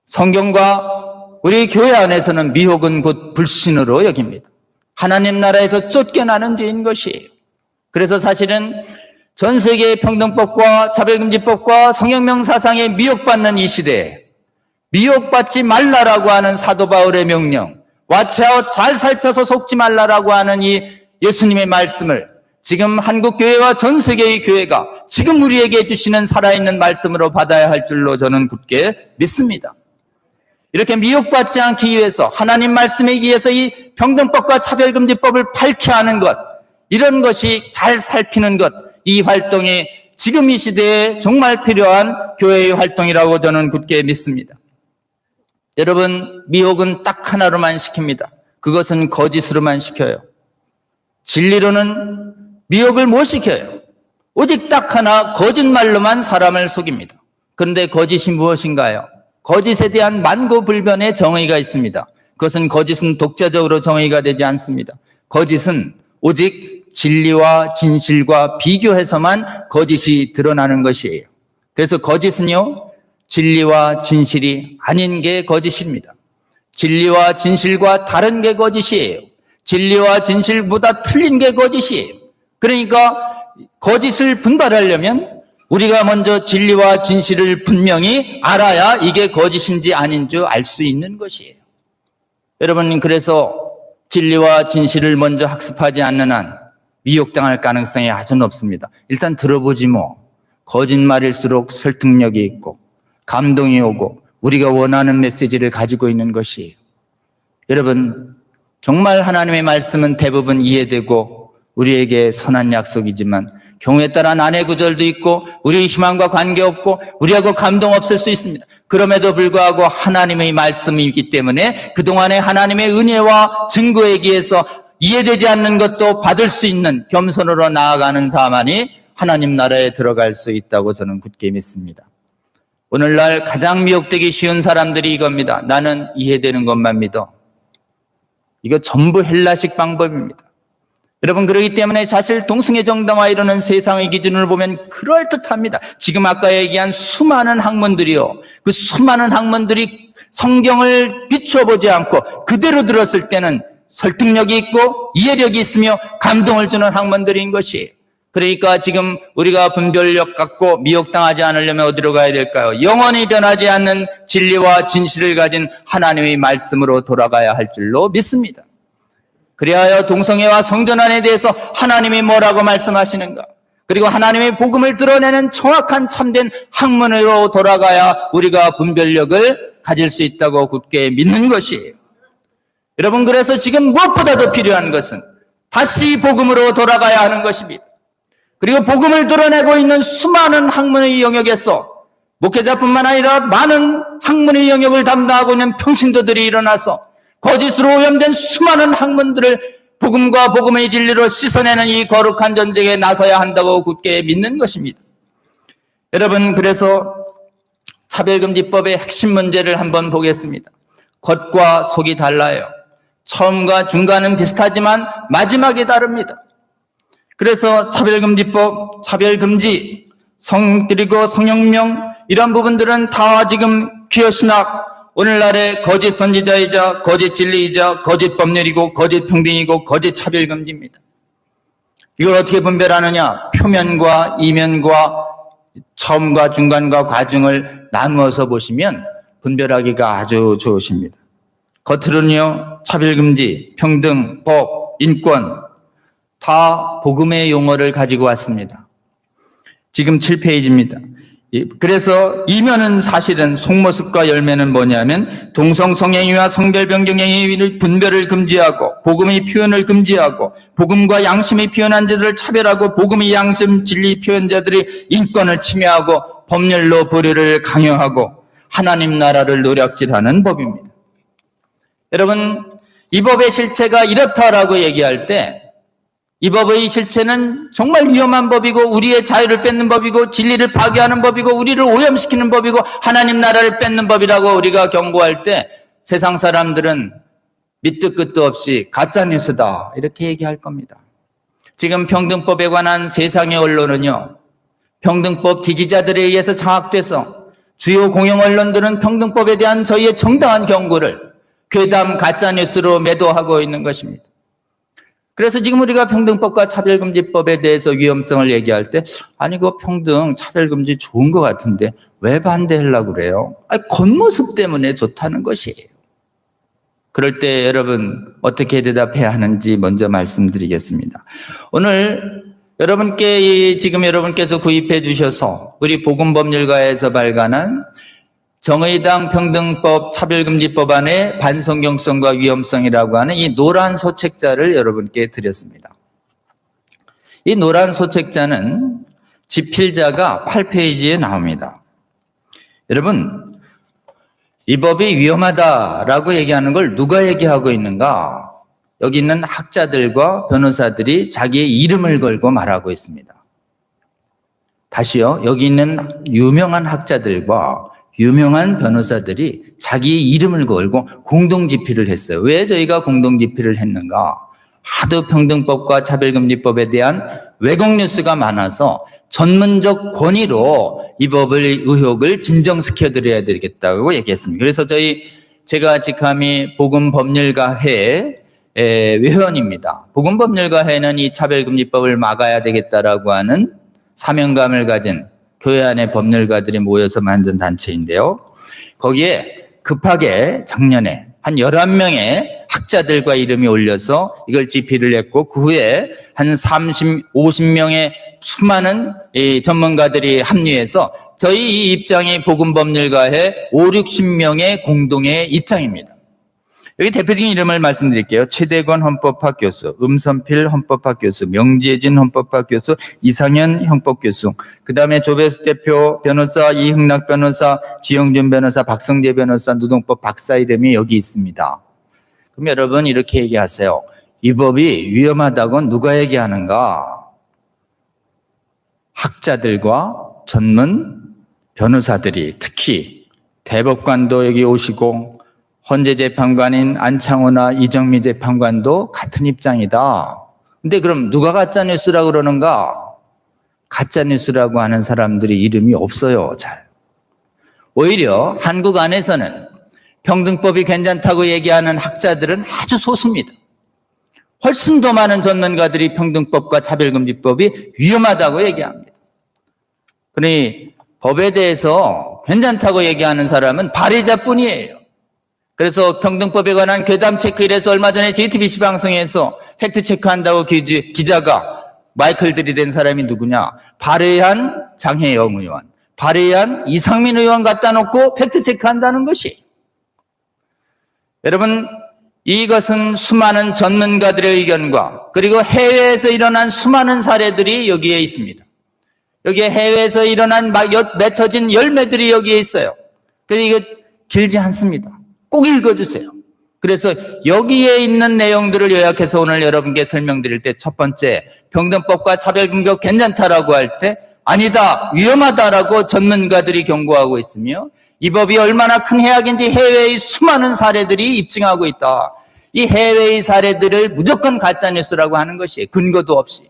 성경과 우리 교회 안에서는 미혹은 곧 불신으로 여깁니다. 하나님 나라에서 쫓겨나는 죄인 것이에요. 그래서 사실은 전 세계의 평등법과 차별금지법과 성혁명 사상에 미혹받는 이 시대에 미혹받지 말라라고 하는 사도 바울의 명령, watch out, 잘 살펴서 속지 말라라고 하는 이 예수님의 말씀을 지금 한국교회와 전 세계의 교회가 지금 우리에게 주시는 살아있는 말씀으로 받아야 할 줄로 저는 굳게 믿습니다. 이렇게 미혹받지 않기 위해서 하나님 말씀에 의해서 이 평등법과 차별금지법을 밝히 하는 것, 이런 것이 잘 살피는 것, 이 활동이 지금 이 시대에 정말 필요한 교회의 활동이라고 저는 굳게 믿습니다. 여러분, 미혹은 딱 하나로만 시킵니다. 그것은 거짓으로만 시켜요. 진리로는 미혹을 못 시켜요. 오직 딱 하나, 거짓말로만 사람을 속입니다. 그런데 거짓이 무엇인가요? 거짓에 대한 만고불변의 정의가 있습니다. 그것은 거짓은 독자적으로 정의가 되지 않습니다. 거짓은 오직 진리와 진실과 비교해서만 거짓이 드러나는 것이에요. 그래서 거짓은요, 진리와 진실이 아닌 게 거짓입니다. 진리와 진실과 다른 게 거짓이에요. 진리와 진실보다 틀린 게 거짓이에요. 그러니까 거짓을 분별하려면 우리가 먼저 진리와 진실을 분명히 알아야 이게 거짓인지 아닌 줄 알 수 있는 것이에요. 여러분, 그래서 진리와 진실을 먼저 학습하지 않는 한 미혹당할 가능성이 아주 높습니다. 일단 들어보지 뭐. 거짓말일수록 설득력이 있고 감동이 오고 우리가 원하는 메시지를 가지고 있는 것이에요. 여러분, 정말 하나님의 말씀은 대부분 이해되고 우리에게 선한 약속이지만 경우에 따라 난해 구절도 있고 우리의 희망과 관계없고 우리하고 감동 없을 수 있습니다. 그럼에도 불구하고 하나님의 말씀이기 때문에 그동안의 하나님의 은혜와 증거에 의해서 이해되지 않는 것도 받을 수 있는 겸손으로 나아가는 자만이 하나님 나라에 들어갈 수 있다고 저는 굳게 믿습니다. 오늘날 가장 미혹되기 쉬운 사람들이 이겁니다. 나는 이해되는 것만 믿어. 이거 전부 헬라식 방법입니다. 여러분, 그렇기 때문에 사실 동성애 정당화 이루는 세상의 기준을 보면 그럴듯합니다. 지금 아까 얘기한 수많은 학문들이요, 그 수많은 학문들이 성경을 비춰보지 않고 그대로 들었을 때는 설득력이 있고 이해력이 있으며 감동을 주는 학문들인 것이에요. 그러니까 지금 우리가 분별력 갖고 미혹당하지 않으려면 어디로 가야 될까요? 영원히 변하지 않는 진리와 진실을 가진 하나님의 말씀으로 돌아가야 할 줄로 믿습니다. 그리하여 동성애와 성전환에 대해서 하나님이 뭐라고 말씀하시는가? 그리고 하나님의 복음을 드러내는 정확한 참된 학문으로 돌아가야 우리가 분별력을 가질 수 있다고 굳게 믿는 것이에요. 여러분, 그래서 지금 무엇보다도 필요한 것은 다시 복음으로 돌아가야 하는 것입니다. 그리고 복음을 드러내고 있는 수많은 학문의 영역에서 목회자뿐만 아니라 많은 학문의 영역을 담당하고 있는 평신도들이 일어나서 거짓으로 오염된 수많은 학문들을 복음과 복음의 진리로 씻어내는 이 거룩한 전쟁에 나서야 한다고 굳게 믿는 것입니다. 여러분, 그래서 차별금지법의 핵심 문제를 한번 보겠습니다. 겉과 속이 달라요. 처음과 중간은 비슷하지만 마지막이 다릅니다. 그래서 차별금지법, 차별금지, 그리고 성혁명 이런 부분들은 다 지금 기어신학, 오늘날의 거짓 선지자이자 거짓 진리이자 거짓 법률이고 거짓 평등이고 거짓 차별금지입니다. 이걸 어떻게 분별하느냐? 표면과 이면과 처음과 중간과 과정을 나누어서 보시면 분별하기가 아주 좋으십니다. 겉으로는요, 차별금지, 평등, 법, 인권 다 복음의 용어를 가지고 왔습니다. 지금 7페이지입니다. 그래서 이면은 사실은 속모습과 열매는 뭐냐면 동성 성행위와 성별 변경 행위의 분별을 금지하고 복음의 표현을 금지하고 복음과 양심의 표현한 자들을 차별하고 복음의 양심 진리 표현자들의 인권을 침해하고 법률로 불의를 강요하고 하나님 나라를 노략질하는 법입니다. 여러분, 이 법의 실체가 이렇다라고 얘기할 때 이 법의 실체는 정말 위험한 법이고 우리의 자유를 뺏는 법이고 진리를 파괴하는 법이고 우리를 오염시키는 법이고 하나님 나라를 뺏는 법이라고 우리가 경고할 때 세상 사람들은 밑도 끝도 없이 가짜뉴스다 이렇게 얘기할 겁니다. 지금 평등법에 관한 세상의 언론은요, 평등법 지지자들에 의해서 장악돼서 주요 공영 언론들은 평등법에 대한 저희의 정당한 경고를 괴담 가짜뉴스로 매도하고 있는 것입니다. 그래서 지금 우리가 평등법과 차별금지법에 대해서 위험성을 얘기할 때 아니 그 평등 차별금지 좋은 것 같은데 왜 반대하려고 그래요? 겉모습 때문에 좋다는 것이에요. 그럴 때 여러분 어떻게 대답해야 하는지 먼저 말씀드리겠습니다. 오늘 여러분께 지금 여러분께서 구입해 주셔서 우리 복음법률가에서 발간한 정의당 평등법 차별금지법안의 반성경성과 위험성이라고 하는 이 노란 소책자를 여러분께 드렸습니다. 이 노란 소책자는 집필자가 8페이지에 나옵니다. 여러분, 이 법이 위험하다라고 얘기하는 걸 누가 얘기하고 있는가? 여기 있는 학자들과 변호사들이 자기의 이름을 걸고 말하고 있습니다. 다시요, 여기 있는 유명한 학자들과 유명한 변호사들이 자기의 이름을 걸고 공동집필을 했어요. 왜 저희가 공동집필을 했는가? 하도 평등법과 차별금지법에 대한 왜곡 뉴스가 많아서 전문적 권위로 이 법의 의혹을 진정시켜드려야 되겠다고 얘기했습니다. 그래서 제가 직함이 복음법률가회 회원입니다. 복음법률가회는 이 차별금지법을 막아야 되겠다라고 하는 사명감을 가진 교회 안의 법률가들이 모여서 만든 단체인데요. 거기에 급하게 작년에 한 11명의 학자들과 이름이 올려서 이걸 집필을 했고, 그 후에 한 30, 50명의 수많은 이 전문가들이 합류해서 저희 이 입장이 복음법률가의 5, 60명의 공동의 입장입니다. 여기 대표적인 이름을 말씀드릴게요. 최대권 헌법학 교수, 음선필 헌법학 교수, 명재진 헌법학 교수, 이상현 헌법교수, 그 다음에 조배수 대표 변호사, 이흥락 변호사, 지영준 변호사, 박성재 변호사, 노동법 박사 이름이 여기 있습니다. 그럼 여러분 이렇게 얘기하세요. 이 법이 위험하다고 누가 얘기하는가? 학자들과 전문 변호사들이, 특히 대법관도 여기 오시고 헌재 재판관인 안창호나 이정미 재판관도 같은 입장이다. 근데 그럼 누가 가짜뉴스라고 그러는가? 가짜뉴스라고 하는 사람들이 이름이 없어요, 잘. 오히려 한국 안에서는 평등법이 괜찮다고 얘기하는 학자들은 아주 소수입니다. 훨씬 더 많은 전문가들이 평등법과 차별금지법이 위험하다고 얘기합니다. 그러니 법에 대해서 괜찮다고 얘기하는 사람은 발의자뿐이에요. 그래서 평등법에 관한 괴담 체크 이래서 얼마 전에 JTBC 방송에서 팩트 체크한다고 기자가 마이크를 들이댄 사람이 누구냐? 발의한 장혜영 의원, 발의한 이상민 의원 갖다 놓고 팩트 체크한다는 것이. 여러분, 이것은 수많은 전문가들의 의견과 그리고 해외에서 일어난 수많은 사례들이 여기에 있습니다. 여기에 해외에서 일어난 맺혀진 열매들이 여기에 있어요. 그래서 이거 길지 않습니다. 꼭 읽어주세요. 그래서 여기에 있는 내용들을 요약해서 오늘 여러분께 설명드릴 때, 첫 번째, 평등법과 차별금지법 괜찮다라고 할 때 아니다, 위험하다라고 전문가들이 경고하고 있으며, 이 법이 얼마나 큰 해악인지 해외의 수많은 사례들이 입증하고 있다. 이 해외의 사례들을 무조건 가짜뉴스라고 하는 것이에요. 근거도 없이.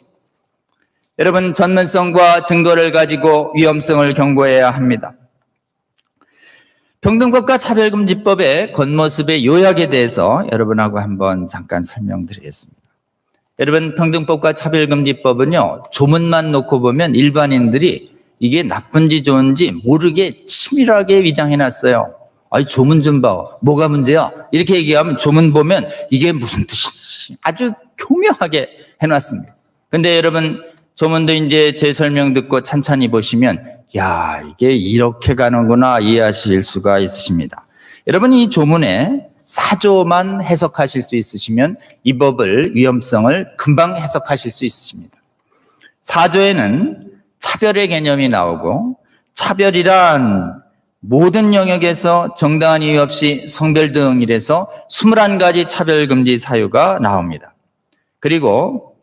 여러분, 전문성과 증거를 가지고 위험성을 경고해야 합니다. 평등법과 차별금지법의 겉모습의 요약에 대해서 여러분하고 한번 잠깐 설명드리겠습니다. 여러분, 평등법과 차별금지법은요, 조문만 놓고 보면 일반인들이 이게 나쁜지 좋은지 모르게 치밀하게 위장해놨어요. 아이, 조문 좀 봐. 뭐가 문제야? 이렇게 얘기하면 조문 보면 이게 무슨 뜻이지? 아주 교묘하게 해놨습니다. 근데 여러분, 조문도 이제 제 설명 듣고 찬찬히 보시면 야, 이게 이렇게 가는구나 이해하실 수가 있으십니다. 여러분, 이 조문에 4조만 해석하실 수 있으시면 이 법을 위험성을 금방 해석하실 수 있으십니다. 4조에는 차별의 개념이 나오고, 차별이란 모든 영역에서 정당한 이유 없이 성별 등 이래서 21가지 차별금지 사유가 나옵니다. 그리고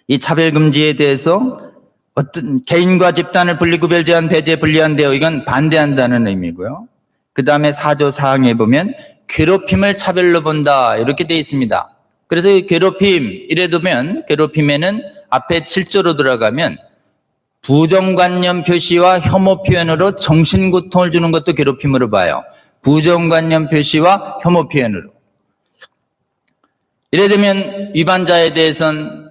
이 차별금지에 대해서 어떤 개인과 집단을 분리구별 제한 배제 분리한 대우, 이건 반대한다는 의미고요. 그 다음에 4조 사항에 보면 괴롭힘을 차별로 본다 이렇게 되어 있습니다. 그래서 이 괴롭힘 이래 두면 괴롭힘에는 앞에 7조로 들어가면 부정관념 표시와 혐오 표현으로 정신고통을 주는 것도 괴롭힘으로 봐요. 부정관념 표시와 혐오 표현으로. 이래 되면 위반자에 대해서는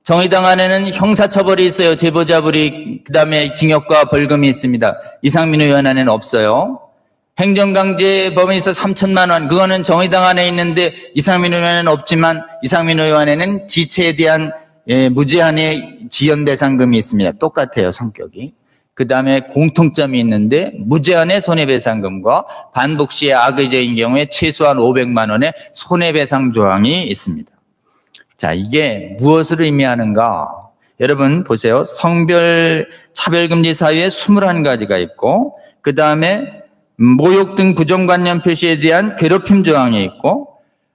정의당 안에는 형사처벌이 있어요. 제보자불이, 그 다음에 징역과 벌금이 있습니다. 이상민 의원 안에는 없어요. 행정강제 범위에 있어 3천만 원, 그거는 정의당 안에 있는데 이상민 의원에는 없지만 이상민 의원에는 지체에 대한 무제한의 지연배상금이 있습니다. 똑같아요, 성격이. 그 다음에 공통점이 있는데 무제한의 손해배상금과 반복 시의 악의적인 경우에 최소한 500만 원의 손해배상 조항이 있습니다. 자, 이게 무엇을 의미하는가? 여러분 보세요. 성별 차별금지 사유에 21가지가 있고, 그 다음에 모욕 등 부정관념 표시에 대한 괴롭힘 조항이 있고,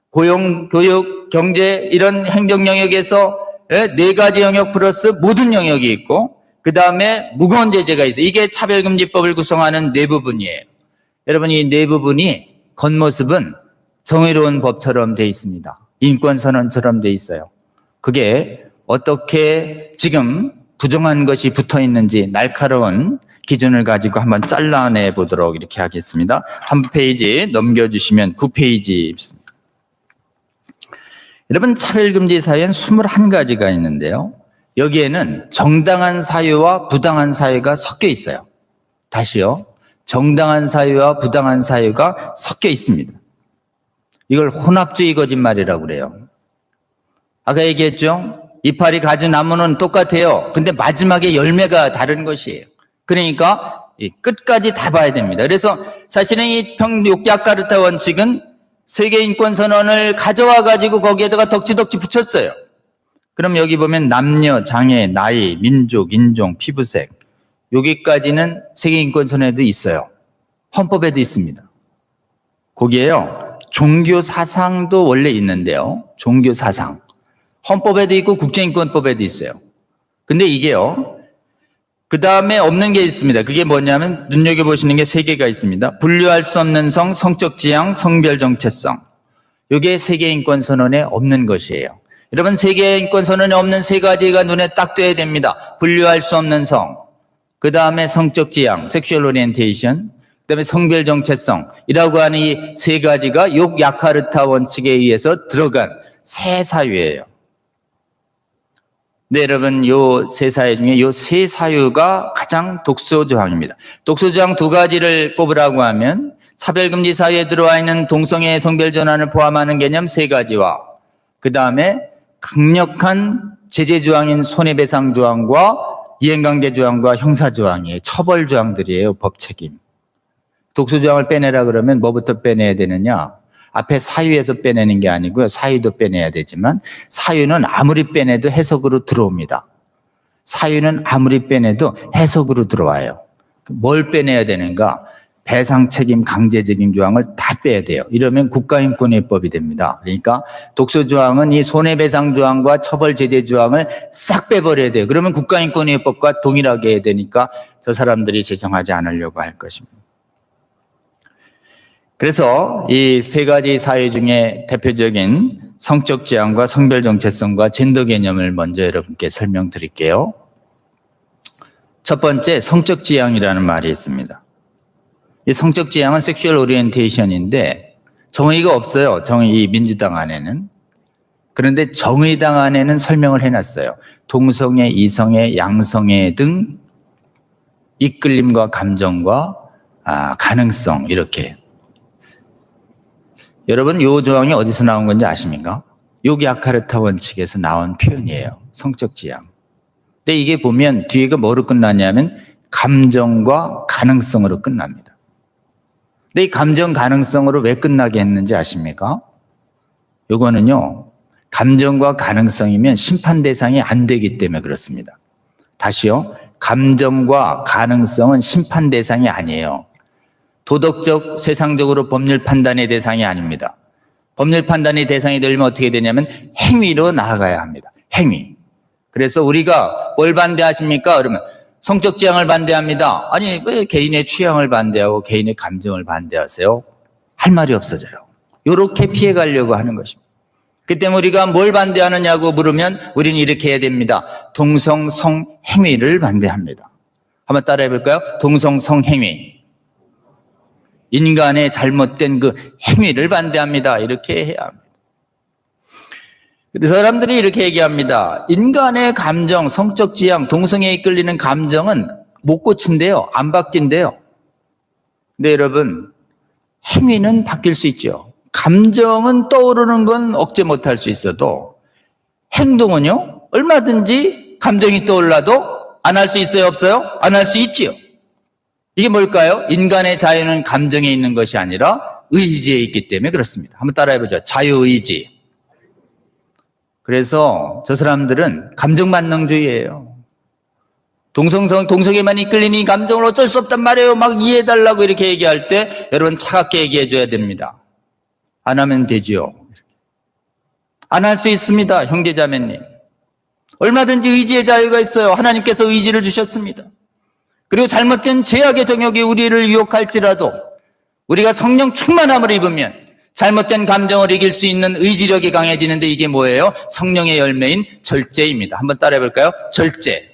고용, 교육, 경제 이런 행정 영역에서 4가지 영역 플러스 모든 영역이 있고, 그 다음에 무거운 제재가 있어요. 이게 차별금지법을 구성하는 네 부분이에요. 여러분, 이 네 부분이 겉모습은 정의로운 법처럼 되어 있습니다. 인권선언처럼 돼 있어요. 그게 어떻게 지금 부정한 것이 붙어 있는지 날카로운 기준을 가지고 한번 잘라내 보도록 이렇게 하겠습니다. 한 페이지 넘겨주시면 9페이지. 여러분, 차별금지 사유엔 21가지가 있는데요. 여기에는 정당한 사유와 부당한 사유가 섞여 있어요. 다시요. 정당한 사유와 부당한 사유가 섞여 있습니다. 이걸 혼합주의 거짓말이라고 그래요. 아까 얘기했죠? 이파리 가지 나무는 똑같아요. 근데 마지막에 열매가 다른 것이에요. 그러니까 끝까지 다 봐야 됩니다. 그래서 사실은 이 야카르타 원칙은 세계인권선언을 가져와 가지고 거기에다가 덕지덕지 붙였어요. 그럼 여기 보면 남녀, 장애, 나이, 민족, 인종, 피부색 여기까지는 세계인권선언에도 있어요. 헌법에도 있습니다. 거기에요. 종교 사상도 원래 있는데요. 종교 사상. 헌법에도 있고 국제인권법에도 있어요. 근데 이게요. 그 다음에 없는 게 있습니다. 그게 뭐냐면 눈여겨보시는 게 3개가 있습니다. 분류할 수 없는 성, 성적 지향, 성별 정체성. 이게 세계인권선언에 없는 것이에요. 여러분, 세계인권선언에 없는 3가지가 눈에 딱 띄어야 됩니다. 분류할 수 없는 성, 그 다음에 성적 지향, 섹슈얼 오리엔테이션, 그 다음에 성별 정체성이라고 하는 이 3가지가 욕 야카르타 원칙에 의해서 들어간 새 사유예요. 네, 여러분, 요 3사유 중에 요 3사유가 가장 독소조항입니다. 독소조항 2가지를 뽑으라고 하면 차별금지 사유에 들어와 있는 동성애 성별 전환을 포함하는 개념 3가지와 그 다음에 강력한 제재조항인 손해배상조항과 이행강제조항과 형사조항이에요. 처벌조항들이에요. 법책임. 독소조항을 빼내라 그러면 뭐부터 빼내야 되느냐? 앞에 사유에서 빼내는 게 아니고요. 사유도 빼내야 되지만 사유는 아무리 빼내도 해석으로 들어옵니다. 사유는 아무리 빼내도 해석으로 들어와요. 뭘 빼내야 되는가? 배상책임, 강제적인 조항을 다 빼야 돼요. 이러면 국가인권위법이 됩니다. 그러니까 독소조항은 이 손해배상조항과 처벌제재조항을 싹 빼버려야 돼요. 그러면 국가인권위법과 동일하게 해야 되니까 저 사람들이 제정하지 않으려고 할 것입니다. 그래서 이 3가지 사유 중에 대표적인 성적 지향과 성별 정체성과 젠더 개념을 먼저 여러분께 설명드릴게요. 첫 번째, 성적 지향이라는 말이 있습니다. 이 성적 지향은 섹슈얼 오리엔테이션인데 정의가 없어요. 이 민주당 안에는. 그런데 정의당 안에는 설명을 해놨어요. 동성애, 이성애, 양성애 등 이끌림과 감정과 가능성 이렇게. 여러분, 이 조항이 어디서 나온 건지 아십니까? 욕 야카르타 원칙에서 나온 표현이에요. 성적 지향. 근데 이게 보면 뒤에가 뭐로 끝나냐면 감정과 가능성으로 끝납니다. 근데 이 감정 가능성으로 왜 끝나게 했는지 아십니까? 요거는요, 감정과 가능성이면 심판 대상이 안 되기 때문에 그렇습니다. 다시요, 감정과 가능성은 심판 대상이 아니에요. 도덕적, 세상적으로 법률 판단의 대상이 아닙니다. 법률 판단의 대상이 되려면 어떻게 되냐면 행위로 나아가야 합니다. 행위. 그래서 우리가 뭘 반대하십니까? 그러면 성적 지향을 반대합니다. 아니, 왜 개인의 취향을 반대하고 개인의 감정을 반대하세요? 할 말이 없어져요. 이렇게 피해가려고 하는 것입니다. 그 때문에 우리가 뭘 반대하느냐고 물으면 우리는 이렇게 해야 됩니다. 동성 성행위를 반대합니다. 한번 따라해 볼까요? 동성 성행위. 인간의 잘못된 그 행위를 반대합니다. 이렇게 해야 합니다. 그래서 사람들이 이렇게 얘기합니다. 인간의 감정, 성적 지향, 동성애에 이끌리는 감정은 못 고친대요. 안 바뀐대요. 근데 여러분, 행위는 바뀔 수 있죠. 감정은 떠오르는 건 억제 못할 수 있어도 행동은요, 얼마든지 감정이 떠올라도 안 할 수 있어요? 없어요? 안 할 수 있지요. 이게 뭘까요? 인간의 자유는 감정에 있는 것이 아니라 의지에 있기 때문에 그렇습니다. 한번 따라해보죠. 자유의지. 그래서 저 사람들은 감정만능주의예요. 동성애만 이끌리는 이 감정을 어쩔 수 없단 말이에요. 막 이해해달라고 이렇게 얘기할 때 여러분 차갑게 얘기해줘야 됩니다. 안 하면 되죠. 안 할 수 있습니다. 형제자매님. 얼마든지 의지의 자유가 있어요. 하나님께서 의지를 주셨습니다. 그리고 잘못된 죄악의 정욕이 우리를 유혹할지라도 우리가 성령 충만함을 입으면 잘못된 감정을 이길 수 있는 의지력이 강해지는데 이게 뭐예요? 성령의 열매인 절제입니다. 한번 따라해 볼까요? 절제.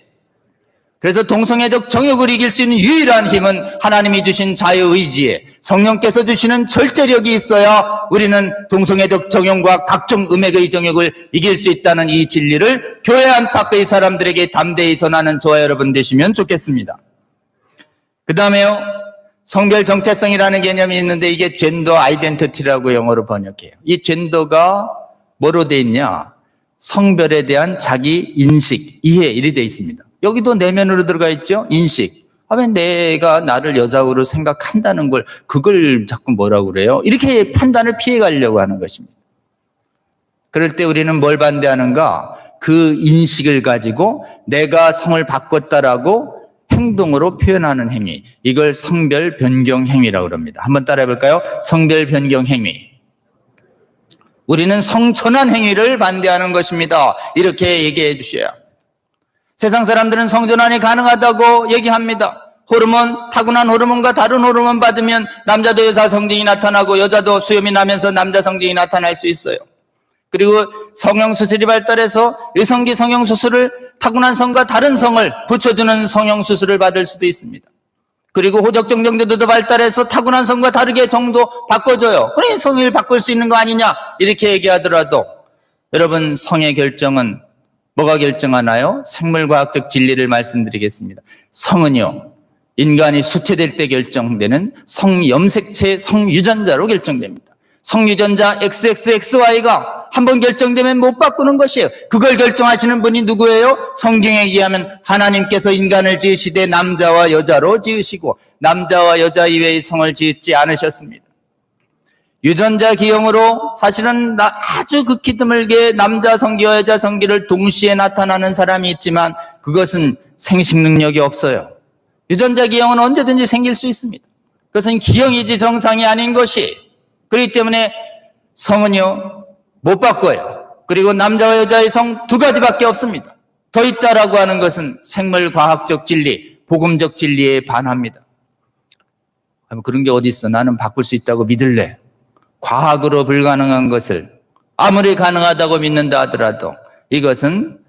그래서 동성애적 정욕을 이길 수 있는 유일한 힘은 하나님이 주신 자유의지에 성령께서 주시는 절제력이 있어야 우리는 동성애적 정욕과 각종 음액의 정욕을 이길 수 있다는 이 진리를 교회 안팎의 사람들에게 담대히 전하는 저와 여러분 되시면 좋겠습니다. 그 다음에요, 성별 정체성이라는 개념이 있는데 이게 젠더 아이덴티티라고 영어로 번역해요. 이 젠더가 뭐로 돼 있냐? 성별에 대한 자기 인식, 이해, 이리 돼 있습니다. 여기도 내면으로 들어가 있죠? 인식. 왜 내가 나를 여자로 생각한다는 걸 그걸 자꾸 뭐라고 그래요? 이렇게 판단을 피해 가려고 하는 것입니다. 그럴 때 우리는 뭘 반대하는가? 그 인식을 가지고 내가 성을 바꿨다라고 행동으로 표현하는 행위. 이걸 성별 변경 행위라고 합니다. 한번 따라해 볼까요? 성별 변경 행위. 우리는 성전환 행위를 반대하는 것입니다. 이렇게 얘기해 주셔야. 세상 사람들은 성전환이 가능하다고 얘기합니다. 호르몬, 타고난 호르몬과 다른 호르몬 받으면 남자도 여자 성징이 나타나고 여자도 수염이 나면서 남자 성징이 나타날 수 있어요. 그리고 성형수술이 발달해서 의성기 성형수술을 타고난 성과 다른 성을 붙여주는 성형수술을 받을 수도 있습니다. 그리고 호적정정제도도 발달해서 타고난 성과 다르게 정도 바꿔줘요. 그러니 성을 바꿀 수 있는 거 아니냐 이렇게 얘기하더라도 여러분, 성의 결정은 뭐가 결정하나요? 생물과학적 진리를 말씀드리겠습니다. 성은요, 인간이 수체될 때 결정되는 성염색체 성유전자로 결정됩니다. 성유전자 XXXY가 한번 결정되면 못 바꾸는 것이에요. 그걸 결정하시는 분이 누구예요? 성경에 의하면 하나님께서 인간을 지으시되 남자와 여자로 지으시고 남자와 여자 이외의 성을 지었지 않으셨습니다. 유전자 기형으로 사실은 아주 극히 드물게 남자 성기와 여자 성기를 동시에 나타나는 사람이 있지만 그것은 생식 능력이 없어요. 유전자 기형은 언제든지 생길 수 있습니다. 그것은 기형이지 정상이 아닌 것이. 그렇기 때문에 성은요, 못 바꿔요. 그리고 남자와 여자의 성 두 가지밖에 없습니다. 더 있다라고 하는 것은 생물과학적 진리, 복음적 진리에 반합니다. 그런 게 어디 있어? 나는 바꿀 수 있다고 믿을래. 과학으로 불가능한 것을 아무리 가능하다고 믿는다 하더라도 이것은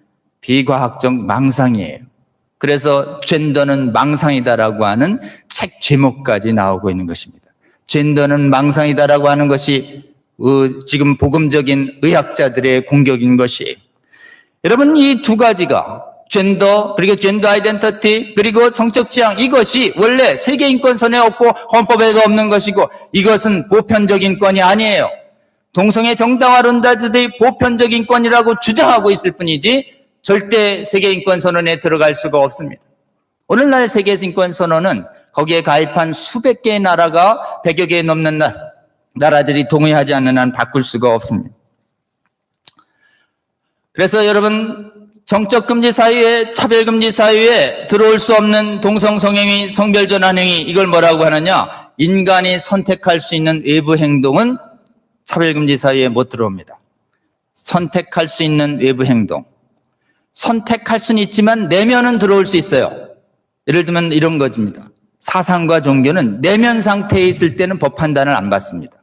비과학적 망상이에요. 그래서 젠더는 망상이다라고 하는 책 제목까지 나오고 있는 것입니다. 젠더는 망상이다라고 하는 것이 지금 복음적인 의학자들의 공격인 것이에요. 여러분, 이 두 가지가 젠더, 그리고 젠더 아이덴티티, 그리고 성적 지향, 이것이 원래 세계 인권선에 없고 헌법에도 없는 것이고 이것은 보편적 인권이 아니에요. 동성애 정당화론자들이 보편적 인권이라고 주장하고 있을 뿐이지 절대 세계 인권선언에 들어갈 수가 없습니다. 오늘날 세계 인권선언은 거기에 가입한 수백 개의 나라가 100여 개 넘는 나라들이 동의하지 않는 한 바꿀 수가 없습니다. 그래서 여러분, 정적금지 사유에, 차별금지 사유에 들어올 수 없는 동성성행위, 성별전환행위, 이걸 뭐라고 하느냐? 인간이 선택할 수 있는 외부 행동은 차별금지 사유에 못 들어옵니다. 선택할 수 있는 외부 행동. 선택할 수는 있지만 내면은 들어올 수 있어요. 예를 들면 이런 것입니다. 사상과 종교는 내면 상태에 있을 때는 법 판단을 안 받습니다.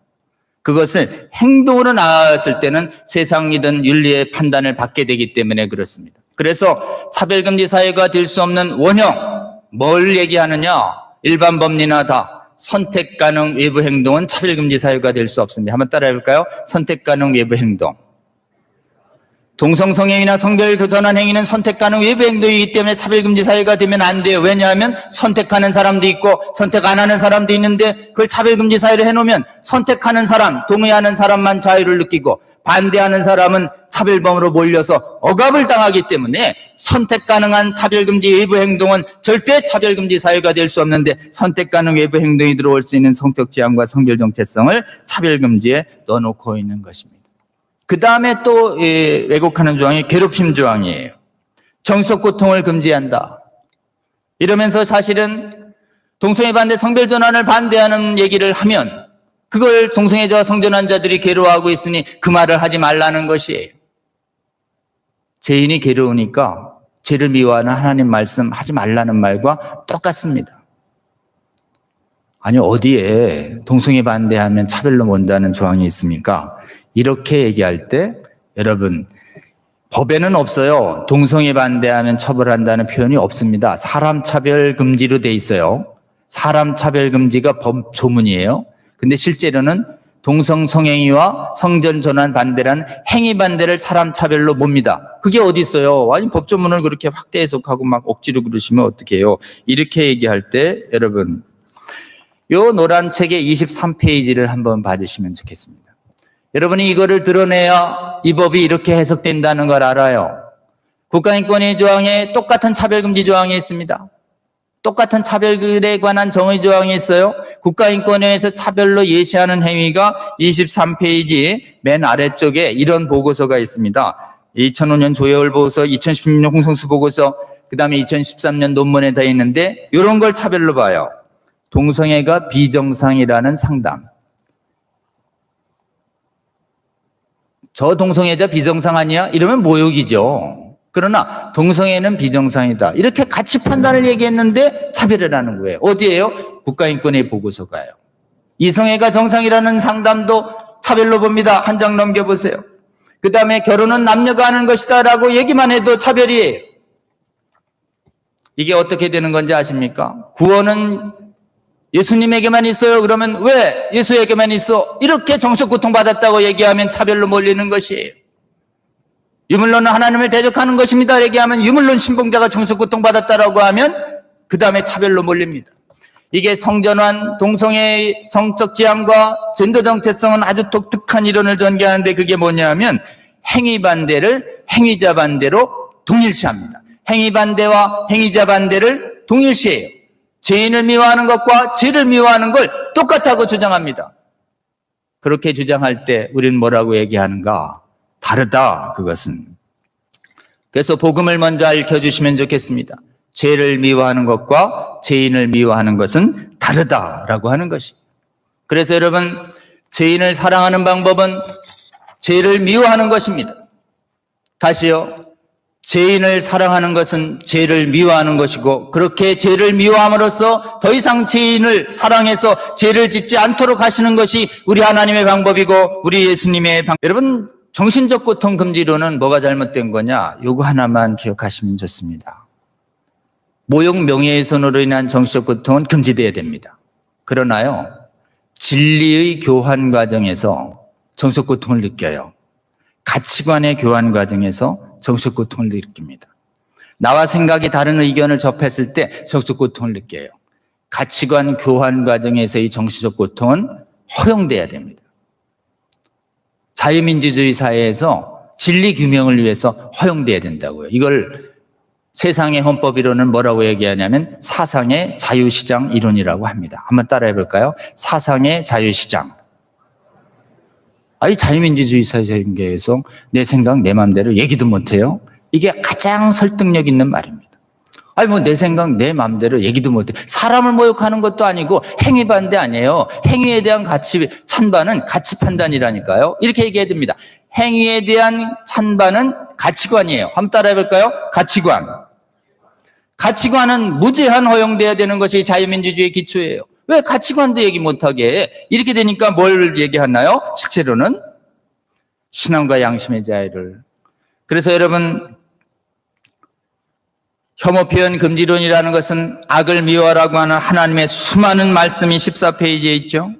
그것을 행동으로 나아갔을 때는 세상이든 윤리의 판단을 받게 되기 때문에 그렇습니다. 그래서 차별금지 사회가 될 수 없는 원형, 뭘 얘기하느냐? 일반 법리나 다 선택 가능 외부 행동은 차별금지 사유가 될 수 없습니다. 한번 따라해 볼까요? 선택 가능 외부 행동. 동성성행위나 성별 전환 행위는 선택 가능 외부 행동이기 때문에 차별금지 사유가 되면 안 돼요. 왜냐하면 선택하는 사람도 있고 선택 안 하는 사람도 있는데 그걸 차별금지 사유로 해놓으면 선택하는 사람, 동의하는 사람만 자유를 느끼고 반대하는 사람은 차별범으로 몰려서 억압을 당하기 때문에 선택 가능한 차별금지 외부 행동은 절대 차별금지 사유가 될 수 없는데 선택 가능 외부 행동이 들어올 수 있는 성적 지향과 성별 정체성을 차별금지에 넣어놓고 있는 것입니다. 그 다음에 또 왜곡하는 조항이 괴롭힘 조항이에요. 정신적 고통을 금지한다. 이러면서 사실은 동성애 반대 성별 전환을 반대하는 얘기를 하면 그걸 동성애자와 성전환자들이 괴로워하고 있으니 그 말을 하지 말라는 것이에요. 죄인이 괴로우니까 죄를 미워하는 하나님 말씀 하지 말라는 말과 똑같습니다. 아니 어디에 동성애 반대하면 차별로 본다는 조항이 있습니까? 이렇게 얘기할 때 여러분 법에는 없어요. 동성애 반대하면 처벌한다는 표현이 없습니다. 사람 차별 금지로 돼 있어요. 사람 차별 금지가 법 조문이에요. 근데 실제로는 동성 성행위와 성전 전환 반대라는 행위 반대를 사람 차별로 봅니다. 그게 어디 있어요? 아니 법조문을 그렇게 확대 해석하고 막 억지로 그러시면 어떡해요? 이렇게 얘기할 때 여러분 요 노란 책의 23페이지를 한번 봐주시면 좋겠습니다. 여러분이 이거를 드러내야 이 법이 이렇게 해석된다는 걸 알아요. 국가인권위 조항에 똑같은 차별금지 조항이 있습니다. 똑같은 차별에 관한 정의 조항이 있어요. 국가인권위에서 차별로 예시하는 행위가 23페이지 맨 아래쪽에 이런 보고서가 있습니다. 2005년 조혜월 보고서, 2016년 홍성수 보고서, 그 다음에 2013년 논문에 다 있는데 이런 걸 차별로 봐요. 동성애가 비정상이라는 상담. 저 동성애자 비정상 아니야? 이러면 모욕이죠. 그러나 동성애는 비정상이다. 이렇게 가치 판단을 얘기했는데 차별이라는 거예요. 어디예요? 국가인권위 보고서가요. 이성애가 정상이라는 상담도 차별로 봅니다. 한 장 넘겨보세요. 그 다음에 결혼은 남녀가 하는 것이다 라고 얘기만 해도 차별이에요. 이게 어떻게 되는 건지 아십니까? 구원은 예수님에게만 있어요. 그러면 왜 예수에게만 있어? 이렇게 정신적 고통받았다고 얘기하면 차별로 몰리는 것이에요. 유물론은 하나님을 대적하는 것입니다. 얘기하면 유물론 신봉자가 정신적 고통받았다라고 하면 그 다음에 차별로 몰립니다. 이게 성전환, 동성애의 성적 지향과 젠더 정체성은 아주 독특한 이론을 전개하는데 그게 뭐냐면 행위 반대를 행위자 반대로 동일시합니다. 행위 반대와 행위자 반대를 동일시해요. 죄인을 미워하는 것과 죄를 미워하는 걸 똑같다고 주장합니다. 그렇게 주장할 때 우리는 뭐라고 얘기하는가? 다르다, 그것은. 그래서 복음을 먼저 알려주시면 좋겠습니다. 죄를 미워하는 것과 죄인을 미워하는 것은 다르다라고 하는 것이. 그래서 여러분, 죄인을 사랑하는 방법은 죄를 미워하는 것입니다. 다시요. 죄인을 사랑하는 것은 죄를 미워하는 것이고 그렇게 죄를 미워함으로써 더 이상 죄인을 사랑해서 죄를 짓지 않도록 하시는 것이 우리 하나님의 방법이고 우리 예수님의 방법. 여러분 정신적 고통 금지로는 뭐가 잘못된 거냐? 요거 하나만 기억하시면 좋습니다. 모욕 명예훼손으로 인한 정신적 고통은 금지되어야 됩니다. 그러나요 진리의 교환 과정에서 정신적 고통을 느껴요. 가치관의 교환 과정에서 정신적 고통을 느낍니다. 나와 생각이 다른 의견을 접했을 때 정신적 고통을 느껴요. 가치관 교환 과정에서의 정신적 고통은 허용돼야 됩니다. 자유민주주의 사회에서 진리 규명을 위해서 허용돼야 된다고요. 이걸 세상의 헌법 이론은 뭐라고 얘기하냐면 사상의 자유시장 이론이라고 합니다. 한번 따라해 볼까요? 사상의 자유시장. 이 자유민주주의 사회에서 내 생각, 내 마음대로 얘기도 못해요. 이게 가장 설득력 있는 말입니다. 내 생각, 내 마음대로 얘기도 못해. 사람을 모욕하는 것도 아니고 행위 반대 아니에요. 행위에 대한 가치 찬반은 가치 판단이라니까요. 이렇게 얘기해야 됩니다. 행위에 대한 찬반은 가치관이에요. 한번 따라해 볼까요? 가치관. 가치관은 무제한 허용돼야 되는 것이 자유민주주의의 기초예요. 왜 가치관도 얘기 못하게 해? 이렇게 되니까 뭘 얘기하나요? 실제로는 신앙과 양심의 자유를. 그래서 여러분 혐오 표현 금지론이라는 것은 악을 미워하라고 하는 하나님의 수많은 말씀이 14페이지에 있죠.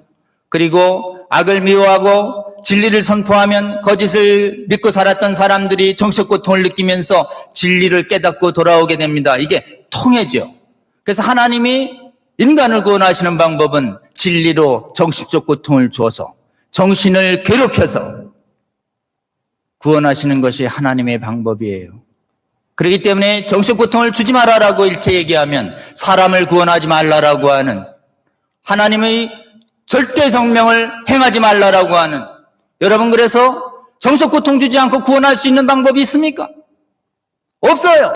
그리고 악을 미워하고 진리를 선포하면 거짓을 믿고 살았던 사람들이 정신적 고통을 느끼면서 진리를 깨닫고 돌아오게 됩니다. 이게 통해죠. 그래서 하나님이 인간을 구원하시는 방법은 진리로 정신적 고통을 주어서 정신을 괴롭혀서 구원하시는 것이 하나님의 방법이에요. 그렇기 때문에 정신적 고통을 주지 말아라고 일체 얘기하면 사람을 구원하지 말라라고 하는 하나님의 절대 성명을 행하지 말라라고 하는 여러분 그래서 정신적 고통 주지 않고 구원할 수 있는 방법이 있습니까? 없어요.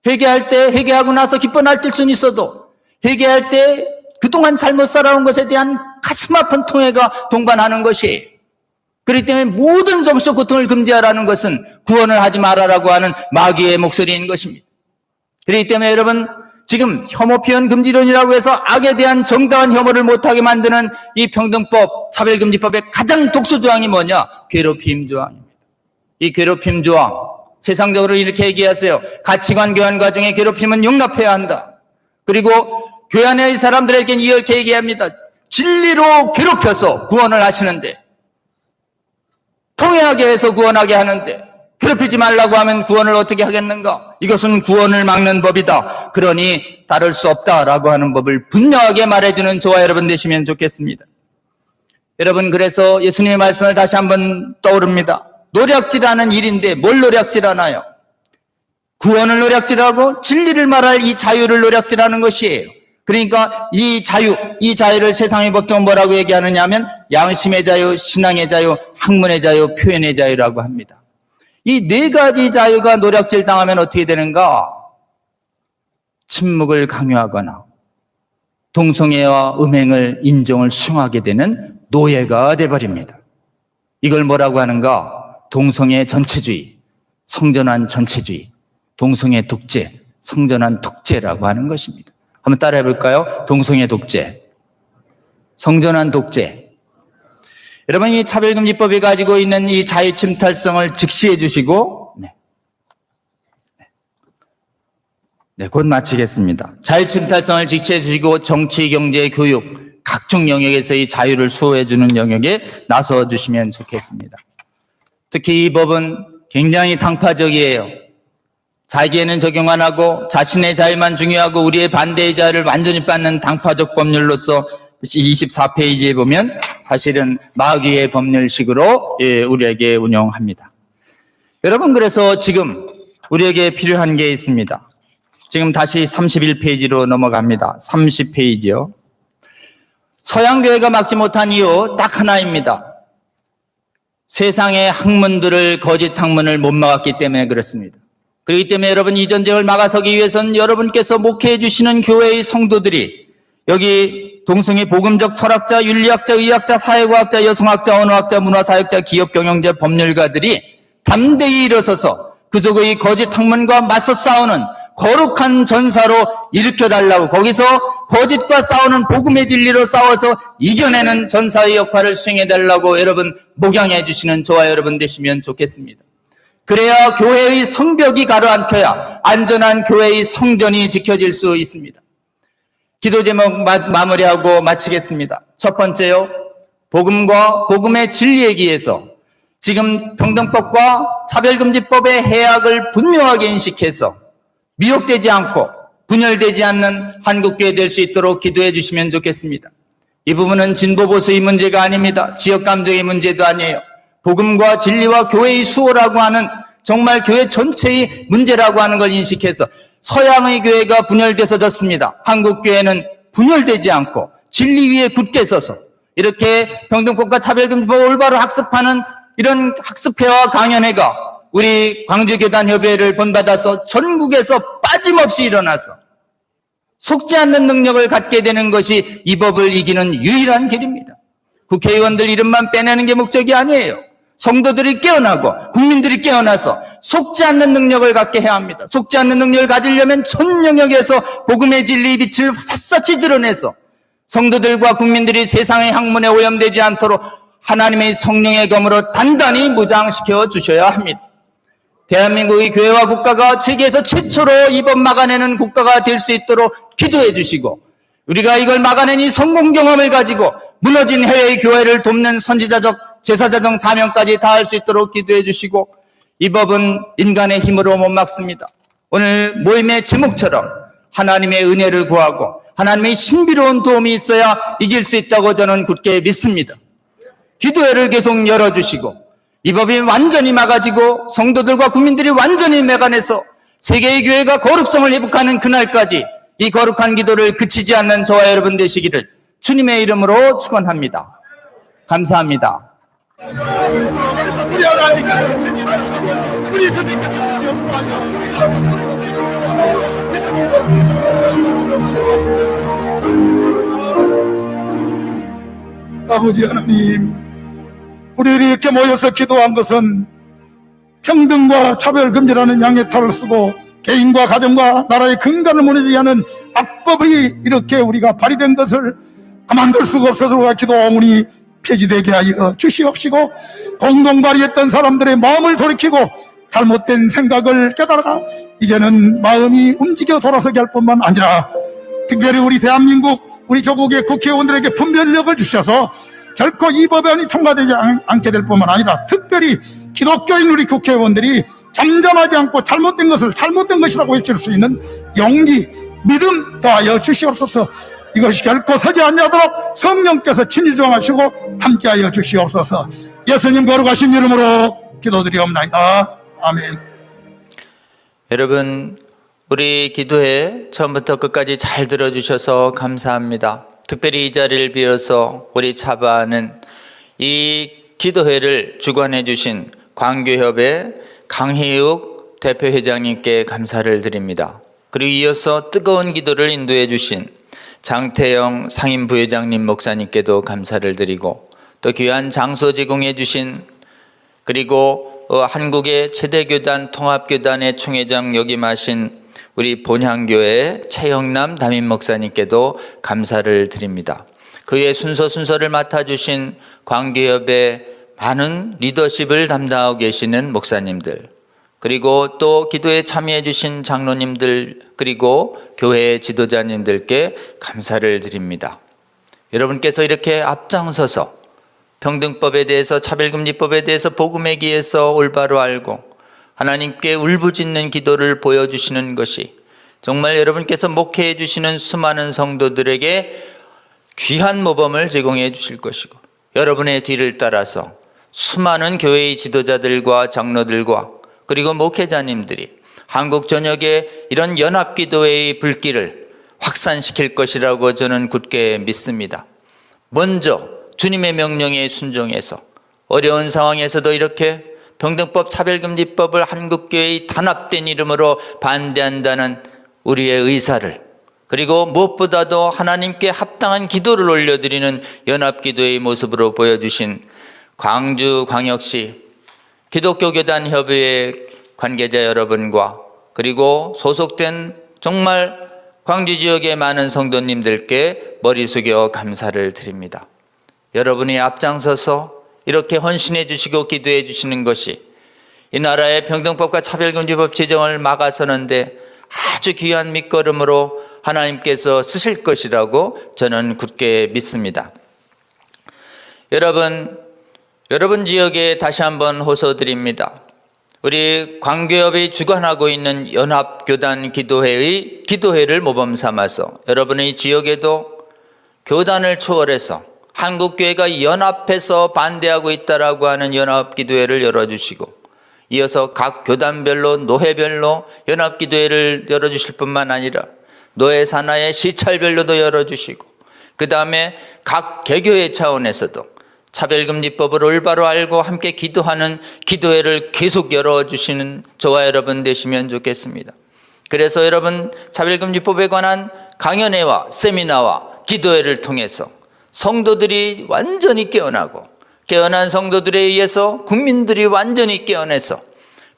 회개할 때 회개하고 나서 기뻐 날뛸 수는 있어도 회개할 때 그동안 잘못 살아온 것에 대한 가슴 아픈 통회가 동반하는 것이에요. 그렇기 때문에 모든 정신적 고통을 금지하라는 것은 구원을 하지 말아라고 하는 마귀의 목소리인 것입니다. 그렇기 때문에 여러분 지금 혐오 표현 금지론이라고 해서 악에 대한 정당한 혐오를 못하게 만드는 이 평등법, 차별금지법의 가장 독소 조항이 뭐냐? 괴롭힘 조항입니다. 이 괴롭힘 조항, 세상적으로 이렇게 얘기하세요. 가치관 교환 과정에 괴롭힘은 용납해야 한다. 그리고 교환의 사람들에게는 이렇게 얘기합니다. 진리로 괴롭혀서 구원을 하시는데, 통회하게 해서 구원하게 하는데, 괴롭히지 말라고 하면 구원을 어떻게 하겠는가? 이것은 구원을 막는 법이다. 그러니 다를 수 없다라고 하는 법을 분명하게 말해주는 저와 여러분 되시면 좋겠습니다. 여러분, 그래서 예수님의 말씀을 다시 한번 떠오릅니다. 노략질하는 일인데 뭘 노략질하나요? 구원을 노략질하고 진리를 말할 이 자유를 노략질하는 것이에요. 그러니까 이 자유를 세상의 법정은 뭐라고 얘기하느냐 하면 양심의 자유, 신앙의 자유, 학문의 자유, 표현의 자유라고 합니다. 이 네 가지 자유가 노략질 당하면 어떻게 되는가? 침묵을 강요하거나 동성애와 음행을 인정을 수용하게 되는 노예가 돼버립니다. 이걸 뭐라고 하는가? 동성애 전체주의, 성전환 전체주의, 동성애 독재, 성전환 독재라고 하는 것입니다. 한번 따라해 볼까요? 동성애 독재, 성전환 독재. 여러분, 이 차별금지법이 가지고 있는 이 자유침탈성을 직시해 주시고, 곧 마치겠습니다. 자유침탈성을 직시해 주시고 정치, 경제, 교육 각종 영역에서 이 자유를 수호해 주는 영역에 나서 주시면 좋겠습니다. 특히 이 법은 굉장히 당파적이에요. 자기에는 적용 안 하고 자신의 자유만 중요하고 우리의 반대의 자유를 완전히 뺏는 당파적 법률로서 24페이지에 보면 사실은 마귀의 법률식으로 우리에게 운영합니다. 여러분, 그래서 지금 우리에게 필요한 게 있습니다. 지금 다시 31페이지로 넘어갑니다. 30페이지요. 서양교회가 막지 못한 이유 딱 하나입니다. 세상의 학문들을, 거짓 학문을 못 막았기 때문에 그렇습니다. 그렇기 때문에 여러분, 이 전쟁을 막아서기 위해서는 여러분께서 목회해 주시는 교회의 성도들이 여기 동성애 복음적 철학자, 윤리학자, 의학자, 사회과학자, 여성학자, 언어학자, 문화사역자, 기업경영자, 법률가들이 담대히 일어서서 그속의 거짓 학문과 맞서 싸우는 거룩한 전사로 일으켜달라고, 거기서 거짓과 싸우는 복음의 진리로 싸워서 이겨내는 전사의 역할을 수행해달라고 여러분 목양해 주시는 저와 여러분 되시면 좋겠습니다. 그래야 교회의 성벽이 가로앉혀야 안전한 교회의 성전이 지켜질 수 있습니다. 기도 제목 마무리하고 마치겠습니다. 첫 번째요, 복음과 복음의 진리에 기해서 지금 평등법과 차별금지법의 해악을 분명하게 인식해서 미혹되지 않고 분열되지 않는 한국교회 될 수 있도록 기도해 주시면 좋겠습니다. 이 부분은 진보보수의 문제가 아닙니다. 지역감정의 문제도 아니에요. 복음과 진리와 교회의 수호라고 하는 정말 교회 전체의 문제라고 하는 걸 인식해서 서양의 교회가 분열돼서 졌습니다. 한국 교회는 분열되지 않고 진리 위에 굳게 서서 이렇게 평등법과 차별금지법을 올바로 학습하는 이런 학습회와 강연회가 우리 광주교단협의회를 본받아서 전국에서 빠짐없이 일어나서 속지 않는 능력을 갖게 되는 것이 이 법을 이기는 유일한 길입니다. 국회의원들 이름만 빼내는 게 목적이 아니에요. 성도들이 깨어나고 국민들이 깨어나서 속지 않는 능력을 갖게 해야 합니다. 속지 않는 능력을 가지려면 전 영역에서 복음의 진리의 빛을 샅샅이 드러내서 성도들과 국민들이 세상의 학문에 오염되지 않도록 하나님의 성령의 검으로 단단히 무장시켜 주셔야 합니다. 대한민국의 교회와 국가가 세계에서 최초로 이 법 막아내는 국가가 될 수 있도록 기도해 주시고, 우리가 이걸 막아낸 이 성공 경험을 가지고 무너진 해외의 교회를 돕는 선지자적, 제사자적 사명까지 다할 수 있도록 기도해 주시고, 이 법은 인간의 힘으로 못 막습니다. 오늘 모임의 제목처럼 하나님의 은혜를 구하고 하나님의 신비로운 도움이 있어야 이길 수 있다고 저는 굳게 믿습니다. 기도회를 계속 열어주시고 이 법이 완전히 막아지고 성도들과 국민들이 완전히 막아내서 세계의 교회가 거룩성을 회복하는 그날까지 이 거룩한 기도를 그치지 않는 저와 여러분 되시기를 주님의 이름으로 축원합니다. 감사합니다. 우리 하나님께서 주님, 우리 주님께서 주님 없어하여 아버지 하나님, 우리들이 이렇게 모여서 기도한 것은 평등과 차별금지라는 양의 탈을 쓰고 개인과 가정과 나라의 근간을 무너지게 하는 악법이 이렇게 우리가 발휘된 것을 가만둘 수가 없어서 우리가 기도원이 폐지되게 하여 주시옵시고, 공동 발휘했던 사람들의 마음을 돌이키고 잘못된 생각을 깨달아 이제는 마음이 움직여 돌아서게 할 뿐만 아니라 특별히 우리 대한민국 우리 조국의 국회의원들에게 분별력을 주셔서 결코 이 법안이 통과되지 않게 될 뿐만 아니라 특별히 기독교인 우리 국회의원들이 잠잠하지 않고 잘못된 것을 잘못된 것이라고 외칠 수 있는 용기, 믿음 더하여 주시옵소서. 이것이 결코 서지 않도록 성령께서 친히 조정하시고 함께하여 주시옵소서. 예수님 거룩하신 이름으로 기도드리옵나이다. 아멘. 여러분, 우리 기도회 처음부터 끝까지 잘 들어주셔서 감사합니다. 특별히 이 자리를 비워서 우리 차바는 이 기도회를 주관해 주신 광교협의 강희욱 대표회장님께 감사를 드립니다. 그리고 이어서 뜨거운 기도를 인도해 주신 장태영 상임부회장님 목사님께도 감사를 드리고, 또 귀한 장소 제공해 주신, 그리고 한국의 최대 교단 통합교단의 총회장 역임하신 우리 본향교회 최영남 담임 목사님께도 감사를 드립니다. 그 외 순서를 맡아주신 광교협의 많은 리더십을 담당하고 계시는 목사님들, 그리고 또 기도에 참여해 주신 장로님들, 그리고 교회 지도자님들께 감사를 드립니다. 여러분께서 이렇게 앞장서서 평등법에 대해서, 차별금지법에 대해서 복음에 기해서 올바로 알고 하나님께 울부짖는 기도를 보여주시는 것이 정말 여러분께서 목회해 주시는 수많은 성도들에게 귀한 모범을 제공해 주실 것이고, 여러분의 뒤를 따라서 수많은 교회의 지도자들과 장로들과 그리고 목회자님들이 한국 전역에 이런 연합기도회의 불길을 확산시킬 것이라고 저는 굳게 믿습니다. 먼저 주님의 명령에 순종해서 어려운 상황에서도 이렇게 평등법, 차별금지법을 한국교회의 단합된 이름으로 반대한다는 우리의 의사를, 그리고 무엇보다도 하나님께 합당한 기도를 올려드리는 연합기도의 모습으로 보여주신 광주광역시 기독교교단협의회 관계자 여러분과 그리고 소속된 정말 광주 지역의 많은 성도님들께 머리 숙여 감사를 드립니다. 여러분이 앞장서서 이렇게 헌신해 주시고 기도해 주시는 것이 이 나라의 평등법과 차별금지법 제정을 막아서는데 아주 귀한 밑거름으로 하나님께서 쓰실 것이라고 저는 굳게 믿습니다. 여러분 지역에 다시 한번 호소드립니다. 우리 광교협이 주관하고 있는 연합교단 기도회의 기도회를 모범 삼아서 여러분의 지역에도 교단을 초월해서 한국교회가 연합해서 반대하고 있다라고 하는 연합기도회를 열어주시고, 이어서 각 교단별로 노회별로 연합기도회를 열어주실 뿐만 아니라 노회 산하의 시찰별로도 열어주시고, 그 다음에 각 개교회 차원에서도 차별금지법을 올바로 알고 함께 기도하는 기도회를 계속 열어주시는 저와 여러분 되시면 좋겠습니다. 그래서 여러분, 차별금지법에 관한 강연회와 세미나와 기도회를 통해서 성도들이 완전히 깨어나고, 깨어난 성도들에 의해서 국민들이 완전히 깨어나서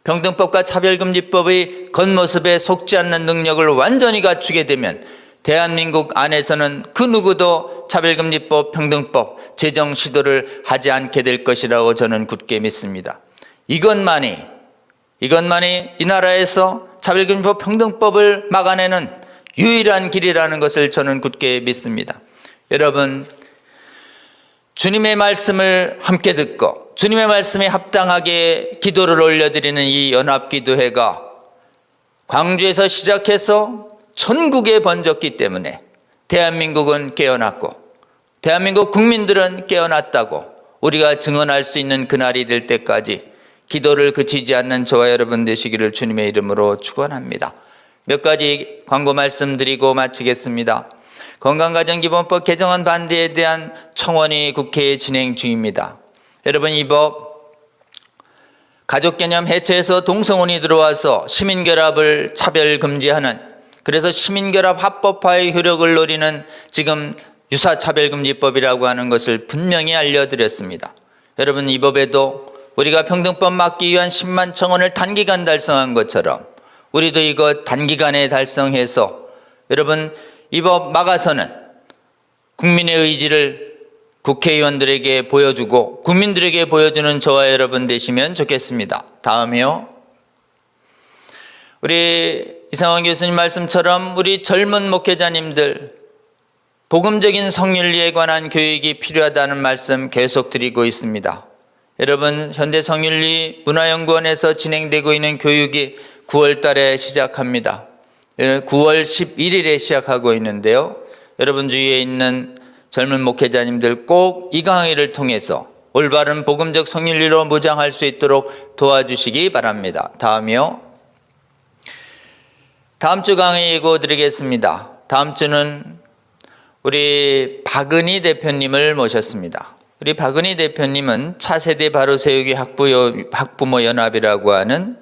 평등법과 차별금지법의 겉모습에 속지 않는 능력을 완전히 갖추게 되면 대한민국 안에서는 그 누구도 차별금지법, 평등법 제정 시도를 하지 않게 될 것이라고 저는 굳게 믿습니다. 이것만이 이 나라에서 차별금지법, 평등법을 막아내는 유일한 길이라는 것을 저는 굳게 믿습니다. 여러분, 주님의 말씀을 함께 듣고 주님의 말씀에 합당하게 기도를 올려드리는 이 연합기도회가 광주에서 시작해서 전국에 번졌기 때문에 대한민국은 깨어났고 대한민국 국민들은 깨어났다고 우리가 증언할 수 있는 그날이 될 때까지 기도를 그치지 않는 저와 여러분 되시기를 주님의 이름으로 축원합니다. 몇 가지 광고 말씀드리고 마치겠습니다. 건강가정기본법 개정안 반대에 대한 청원이 국회에 진행 중입니다. 여러분, 이 법 가족개념 해체해서 동성혼이 들어와서 시민결합을 차별금지하는, 그래서 시민결합 합법화의 효력을 노리는 지금 유사차별금지법이라고 하는 것을 분명히 알려드렸습니다. 여러분, 이 법에도 우리가 평등법 막기 위한 10만 청원을 단기간 달성한 것처럼 우리도 이거 단기간에 달성해서 여러분 이 법 막아서는 국민의 의지를 국회의원들에게 보여주고 국민들에게 보여주는 저와 여러분 되시면 좋겠습니다. 다음이요. 우리 이상원 교수님 말씀처럼 우리 젊은 목회자님들 복음적인 성윤리에 관한 교육이 필요하다는 말씀 계속 드리고 있습니다. 여러분 현대 성윤리 문화연구원에서 진행되고 있는 교육이 9월 달에 시작합니다. 9월 11일에 시작하고 있는데요. 여러분 주위에 있는 젊은 목회자님들 꼭 이 강의를 통해서 올바른 복음적 성윤리로 무장할 수 있도록 도와주시기 바랍니다. 다음이요. 다음 주 강의 예고 드리겠습니다. 다음 주는 우리 박은희 대표님을 모셨습니다. 우리 박은희 대표님은 차세대 바로세우기 학부모 연합이라고 하는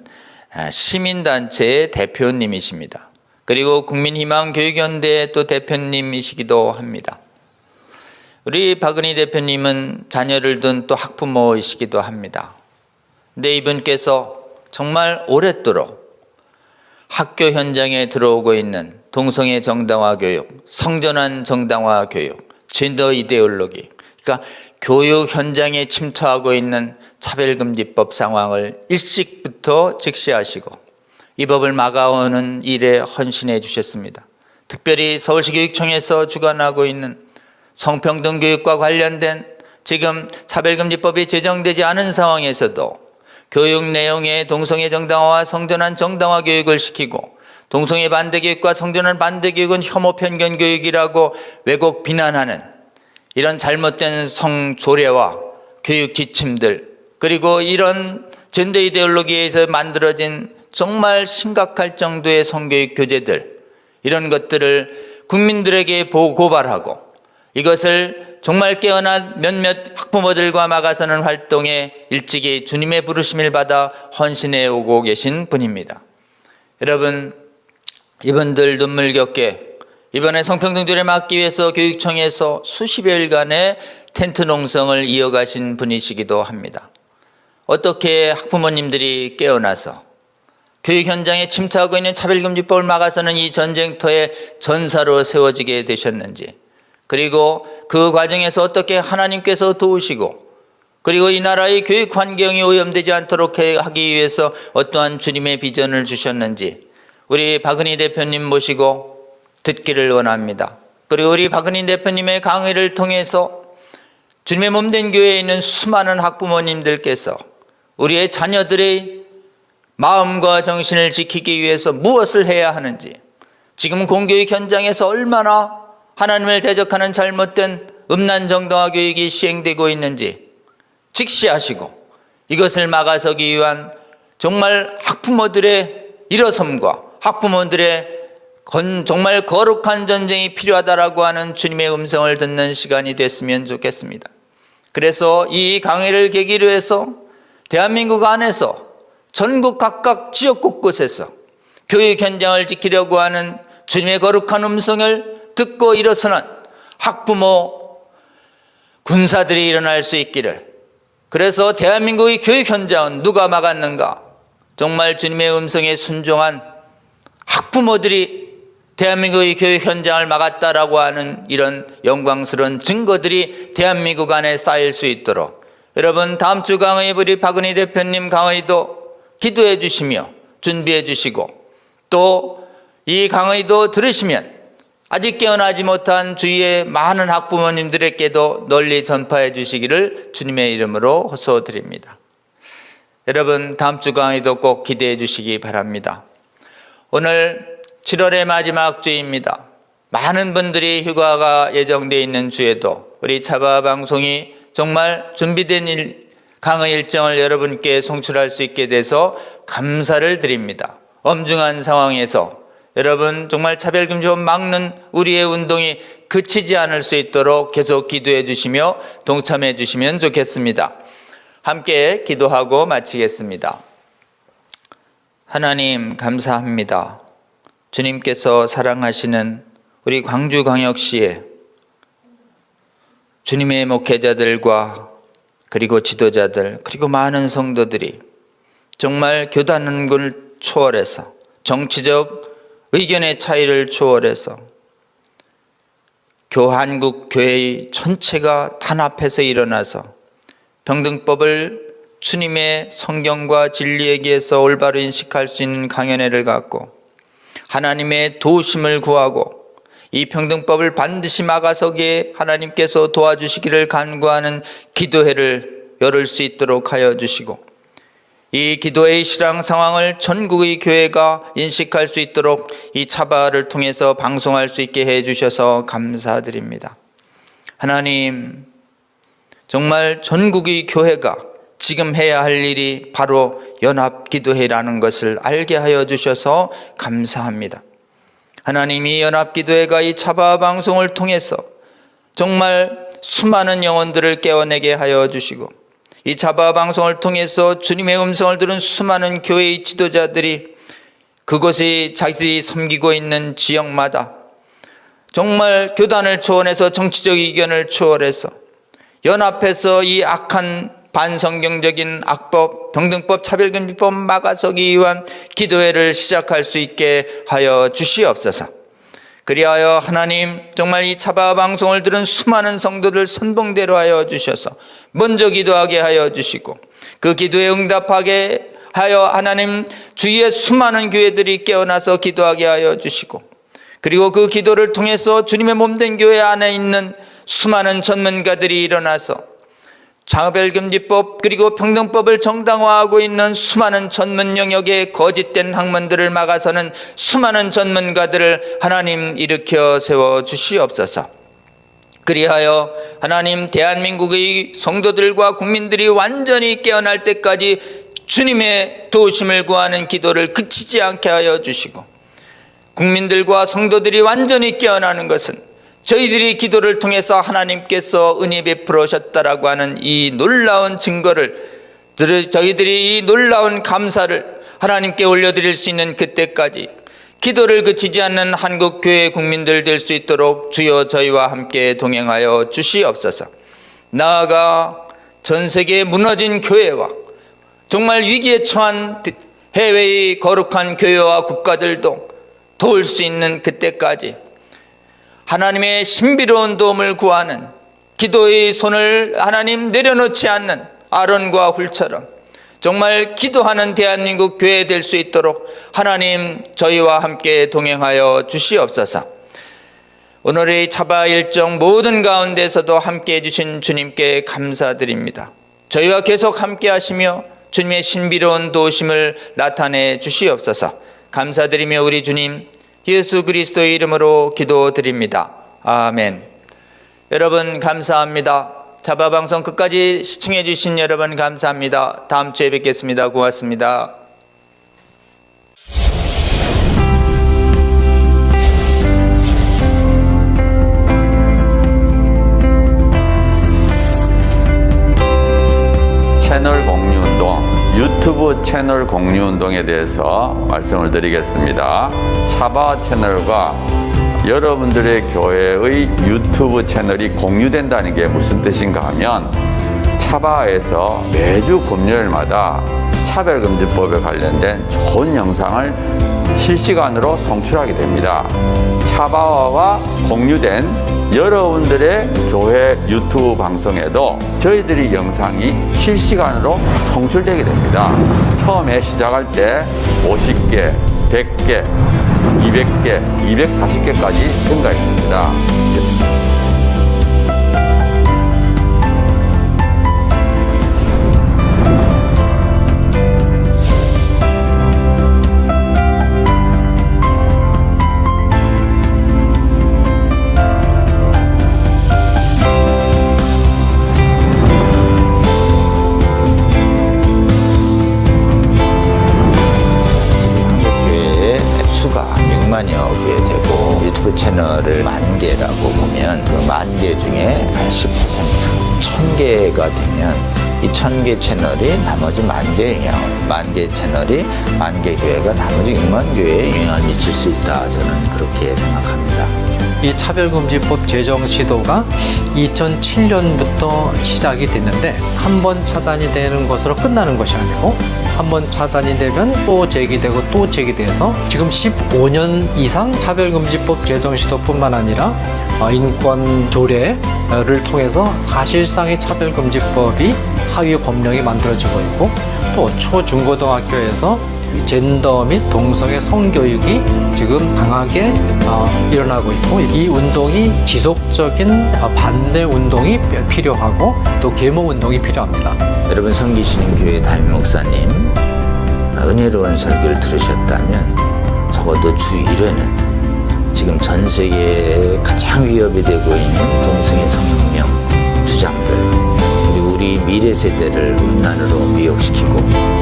시민단체의 대표님이십니다. 그리고 국민희망교육연대 또 대표님이시기도 합니다. 우리 박은희 대표님은 자녀를 둔 또 학부모이시기도 합니다. 근데 이분께서 정말 오랫도록 학교 현장에 들어오고 있는 동성애 정당화 교육, 성전환 정당화 교육, 젠더 이데올로기, 그러니까 교육 현장에 침투하고 있는 차별금지법 상황을 일찍부터 직시하시고 이 법을 막아오는 일에 헌신해 주셨습니다. 특별히 서울시 교육청에서 주관하고 있는 성평등 교육과 관련된 지금 차별금지법이 제정되지 않은 상황에서도 교육 내용에 동성애 정당화와 성전환 정당화 교육을 시키고 동성애 반대 교육과 성전환 반대 교육은 혐오 편견 교육이라고 왜곡 비난하는 이런 잘못된 성조례와 교육 지침들, 그리고 이런 젠더 이데올로기에서 만들어진 정말 심각할 정도의 성교육 교재들, 이런 것들을 국민들에게 고발하고 이것을 정말 깨어난 몇몇 학부모들과 막아서는 활동에 일찍이 주님의 부르심을 받아 헌신해 오고 계신 분입니다. 여러분, 이분들 눈물겹게 이번에 성평등조례 막기 위해서 교육청에서 수십여일간의 텐트 농성을 이어가신 분이시기도 합니다. 어떻게 학부모님들이 깨어나서 교육 현장에 침투하고 있는 차별금지법을 막아서는 이 전쟁터의 전사로 세워지게 되셨는지, 그리고 그 과정에서 어떻게 하나님께서 도우시고 그리고 이 나라의 교육 환경이 오염되지 않도록 하기 위해서 어떠한 주님의 비전을 주셨는지 우리 박은희 대표님 모시고 듣기를 원합니다. 그리고 우리 박은희 대표님의 강의를 통해서 주님의 몸된 교회에 있는 수많은 학부모님들께서 우리의 자녀들의 마음과 정신을 지키기 위해서 무엇을 해야 하는지, 지금 공교육 현장에서 얼마나 하나님을 대적하는 잘못된 음란 정당화 교육이 시행되고 있는지 직시하시고 이것을 막아서기 위한 정말 학부모들의 일어섬과 학부모들의 정말 거룩한 전쟁이 필요하다라고 하는 주님의 음성을 듣는 시간이 됐으면 좋겠습니다. 그래서 이 강의를 계기로 해서 대한민국 안에서 전국 각각 지역 곳곳에서 교육 현장을 지키려고 하는 주님의 거룩한 음성을 듣고 일어서는 학부모 군사들이 일어날 수 있기를, 그래서 대한민국의 교육 현장은 누가 막았는가? 정말 주님의 음성에 순종한 학부모들이 대한민국의 교육 현장을 막았다라고 하는 이런 영광스러운 증거들이 대한민국 안에 쌓일 수 있도록 여러분 다음 주 강의 우리 박은희 대표님 강의도 기도해 주시며 준비해 주시고 또 이 강의도 들으시면 아직 깨어나지 못한 주위의 많은 학부모님들에게도 널리 전파해 주시기를 주님의 이름으로 호소드립니다. 여러분 다음 주 강의도 꼭 기대해 주시기 바랍니다. 오늘 7월의 마지막 주입니다. 많은 분들이 휴가가 예정되어 있는 주에도 우리 차바 방송이 정말 준비된 강의 일정을 여러분께 송출할 수 있게 돼서 감사를 드립니다. 엄중한 상황에서 여러분 정말 차별금지법 막는 우리의 운동이 그치지 않을 수 있도록 계속 기도해 주시며 동참해 주시면 좋겠습니다. 함께 기도하고 마치겠습니다. 하나님 감사합니다. 주님께서 사랑하시는 우리 광주광역시의 주님의 목회자들과 그리고 지도자들 그리고 많은 성도들이 정말 교단을 초월해서 정치적 의견의 차이를 초월해서 한국 교회의 전체가 단합해서 일어나서 평등법을 주님의 성경과 진리에 의해서 올바로 인식할 수 있는 강연회를 갖고 하나님의 도우심을 구하고 이 평등법을 반드시 막아서기에 하나님께서 도와주시기를 간구하는 기도회를 열을 수 있도록 하여 주시고 이 기도의 실황 상황을 전국의 교회가 인식할 수 있도록 이 차바를 통해서 방송할 수 있게 해 주셔서 감사드립니다. 하나님, 정말 전국의 교회가 지금 해야 할 일이 바로 연합기도회라는 것을 알게 하여 주셔서 감사합니다. 하나님, 이 연합기도회가 이 차바 방송을 통해서 정말 수많은 영혼들을 깨어내게 하여 주시고 이 차바 방송을 통해서 주님의 음성을 들은 수많은 교회의 지도자들이 그곳이 자기들이 섬기고 있는 지역마다 정말 교단을 초월해서 정치적 의견을 초월해서 연합해서 이 악한 반성경적인 악법, 평등법, 차별금지법 막아서기 위한 기도회를 시작할 수 있게 하여 주시옵소서. 그리하여 하나님, 정말 이 차바 방송을 들은 수많은 성도들 선봉대로 하여 주셔서 먼저 기도하게 하여 주시고 그 기도에 응답하게 하여 하나님 주위의 수많은 교회들이 깨어나서 기도하게 하여 주시고 그리고 그 기도를 통해서 주님의 몸된 교회 안에 있는 수많은 전문가들이 일어나서 차별금지법 그리고 평등법을 정당화하고 있는 수많은 전문 영역의 거짓된 학문들을 막아서는 수많은 전문가들을 하나님 일으켜 세워 주시옵소서. 그리하여 하나님 대한민국의 성도들과 국민들이 완전히 깨어날 때까지 주님의 도우심을 구하는 기도를 그치지 않게 하여 주시고 국민들과 성도들이 완전히 깨어나는 것은 저희들이 기도를 통해서 하나님께서 은혜 베풀으셨다라고 하는 이 놀라운 증거를 저희들이 이 놀라운 감사를 하나님께 올려드릴 수 있는 그때까지 기도를 그치지 않는 한국교회 국민들 될 수 있도록 주여 저희와 함께 동행하여 주시옵소서. 나아가 전 세계에 무너진 교회와 정말 위기에 처한 해외의 거룩한 교회와 국가들도 도울 수 있는 그때까지 하나님의 신비로운 도움을 구하는 기도의 손을 하나님 내려놓지 않는 아론과 훌처럼 정말 기도하는 대한민국 교회 될 수 있도록 하나님 저희와 함께 동행하여 주시옵소서. 오늘의 차바 일정 모든 가운데서도 함께해 주신 주님께 감사드립니다. 저희와 계속 함께 하시며 주님의 신비로운 도우심을 나타내 주시옵소서. 감사드리며 우리 주님 예수 그리스도의 이름으로 기도드립니다. 아멘. 여러분 감사합니다. 차바 방송 끝까지 시청해 주신 여러분 감사합니다. 다음 주에 뵙겠습니다. 고맙습니다. 채널 공유운동, 유튜브 채널 공유운동에 대해서 말씀을 드리겠습니다. 차바 채널과 여러분들의 교회의 유튜브 채널이 공유된다는 게 무슨 뜻인가 하면 차바에서 매주 금요일마다 차별금지법에 관련된 좋은 영상을 실시간으로 송출하게 됩니다. 차바와 공유된 여러분들의 교회 유튜브 방송에도 저희들이 영상이 실시간으로 송출되게 됩니다. 처음에 시작할 때 50개, 100개, 200개, 240개까지 증가했습니다. 채널을 10,000개라고 보면 그 10,000개 중에 10%, 1,000개가 되면 이 이 1000개 채널이 나머지 10,000개의 영향을, 10,000개 채널이 10,000개 교회가 나머지 6만 교회에 영향을 미칠 수 있다. 저는 그렇게 생각합니다. 이 차별금지법 제정 시도가 2007년부터 시작이 됐는데 한 번 차단이 되는 것으로 끝나는 것이 아니고 한 번 차단이 되면 또 제기되고 또 제기돼서 지금 15년 이상 차별금지법 제정 시도뿐만 아니라 인권 조례를 통해서 사실상의 차별금지법이 하위 법령이 만들어지고 있고 또 초중고등학교에서 젠더 및 동성애 성교육이 지금 강하게 일어나고 있고 이 운동이 지속적인 반대 운동이 필요하고 또 계몽 운동이 필요합니다. 여러분 섬기시는 교회 담임 목사님 은혜로운 설교를 들으셨다면 적어도 주 1회는 지금 전 세계에 가장 위협이 되고 있는 동성애 성혁명 주장들 그리고 우리 미래 세대를 음란으로 미혹시키고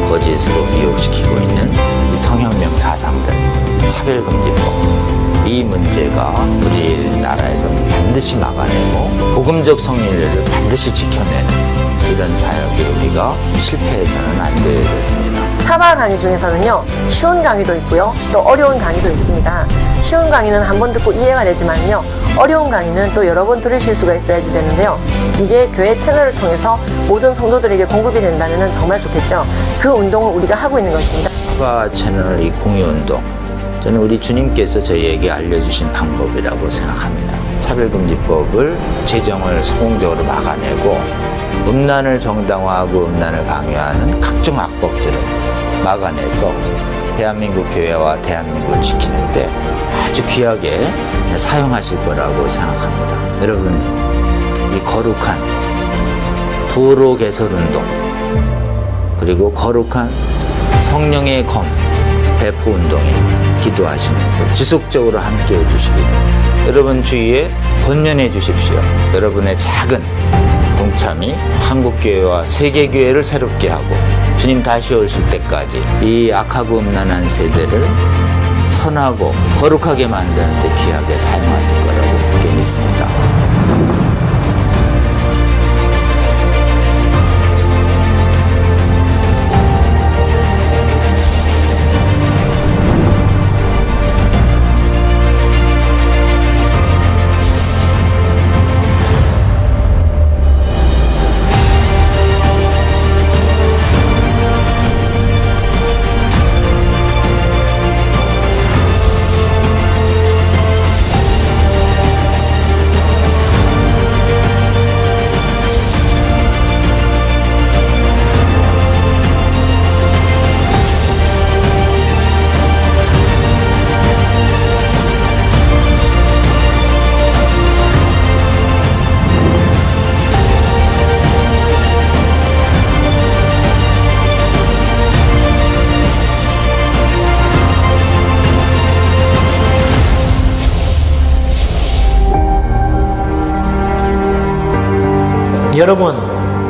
거짓으로 미혹시키고 있는 이 성혁명 사상들 차별금지법 이 문제가 우리나라에서 반드시 막아내고 복음적 성인례를 반드시 지켜내는 이런 사역에 우리가 실패해서는 안 되겠습니다. 차바 강의 중에서는요, 쉬운 강의도 있고요, 또 어려운 강의도 있습니다. 쉬운 강의는 한 번 듣고 이해가 되지만요, 어려운 강의는 또 여러 번 들으실 수가 있어야지 되는데요. 이게 교회 채널을 통해서 모든 성도들에게 공급이 된다면 정말 좋겠죠. 그 운동을 우리가 하고 있는 것입니다. 차바 채널 이 공유운동 저는 우리 주님께서 저희에게 알려주신 방법이라고 생각합니다. 차별금지법을 제정을 성공적으로 막아내고 음란을 정당화하고 음란을 강요하는 각종 악법들을 막아내서 대한민국 교회와 대한민국을 지키는데 아주 귀하게 사용하실 거라고 생각합니다. 여러분, 이 거룩한 도로 개설운동 그리고 거룩한 성령의 검 배포 운동에 기도하시면서 지속적으로 함께 해주시기를 여러분 주위에 권면해 주십시오. 여러분의 작은 동참이 한국교회와 세계교회를 새롭게 하고 주님 다시 오실 때까지 이 악하고 음란한 세대를 선하고 거룩하게 만드는 데 귀하게 사용하실 거라고 그렇게 믿습니다.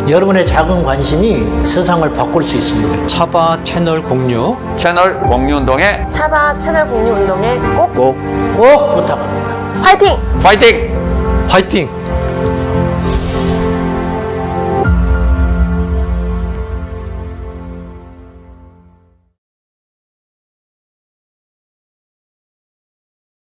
여러분의 작은 관심이 세상을 바꿀 수 있습니다. 차바 채널 공유 채널 공유운동에 차바 채널 공유 운동에 꼭 꼭 부탁합니다. 화이팅! 파이팅! 화이팅!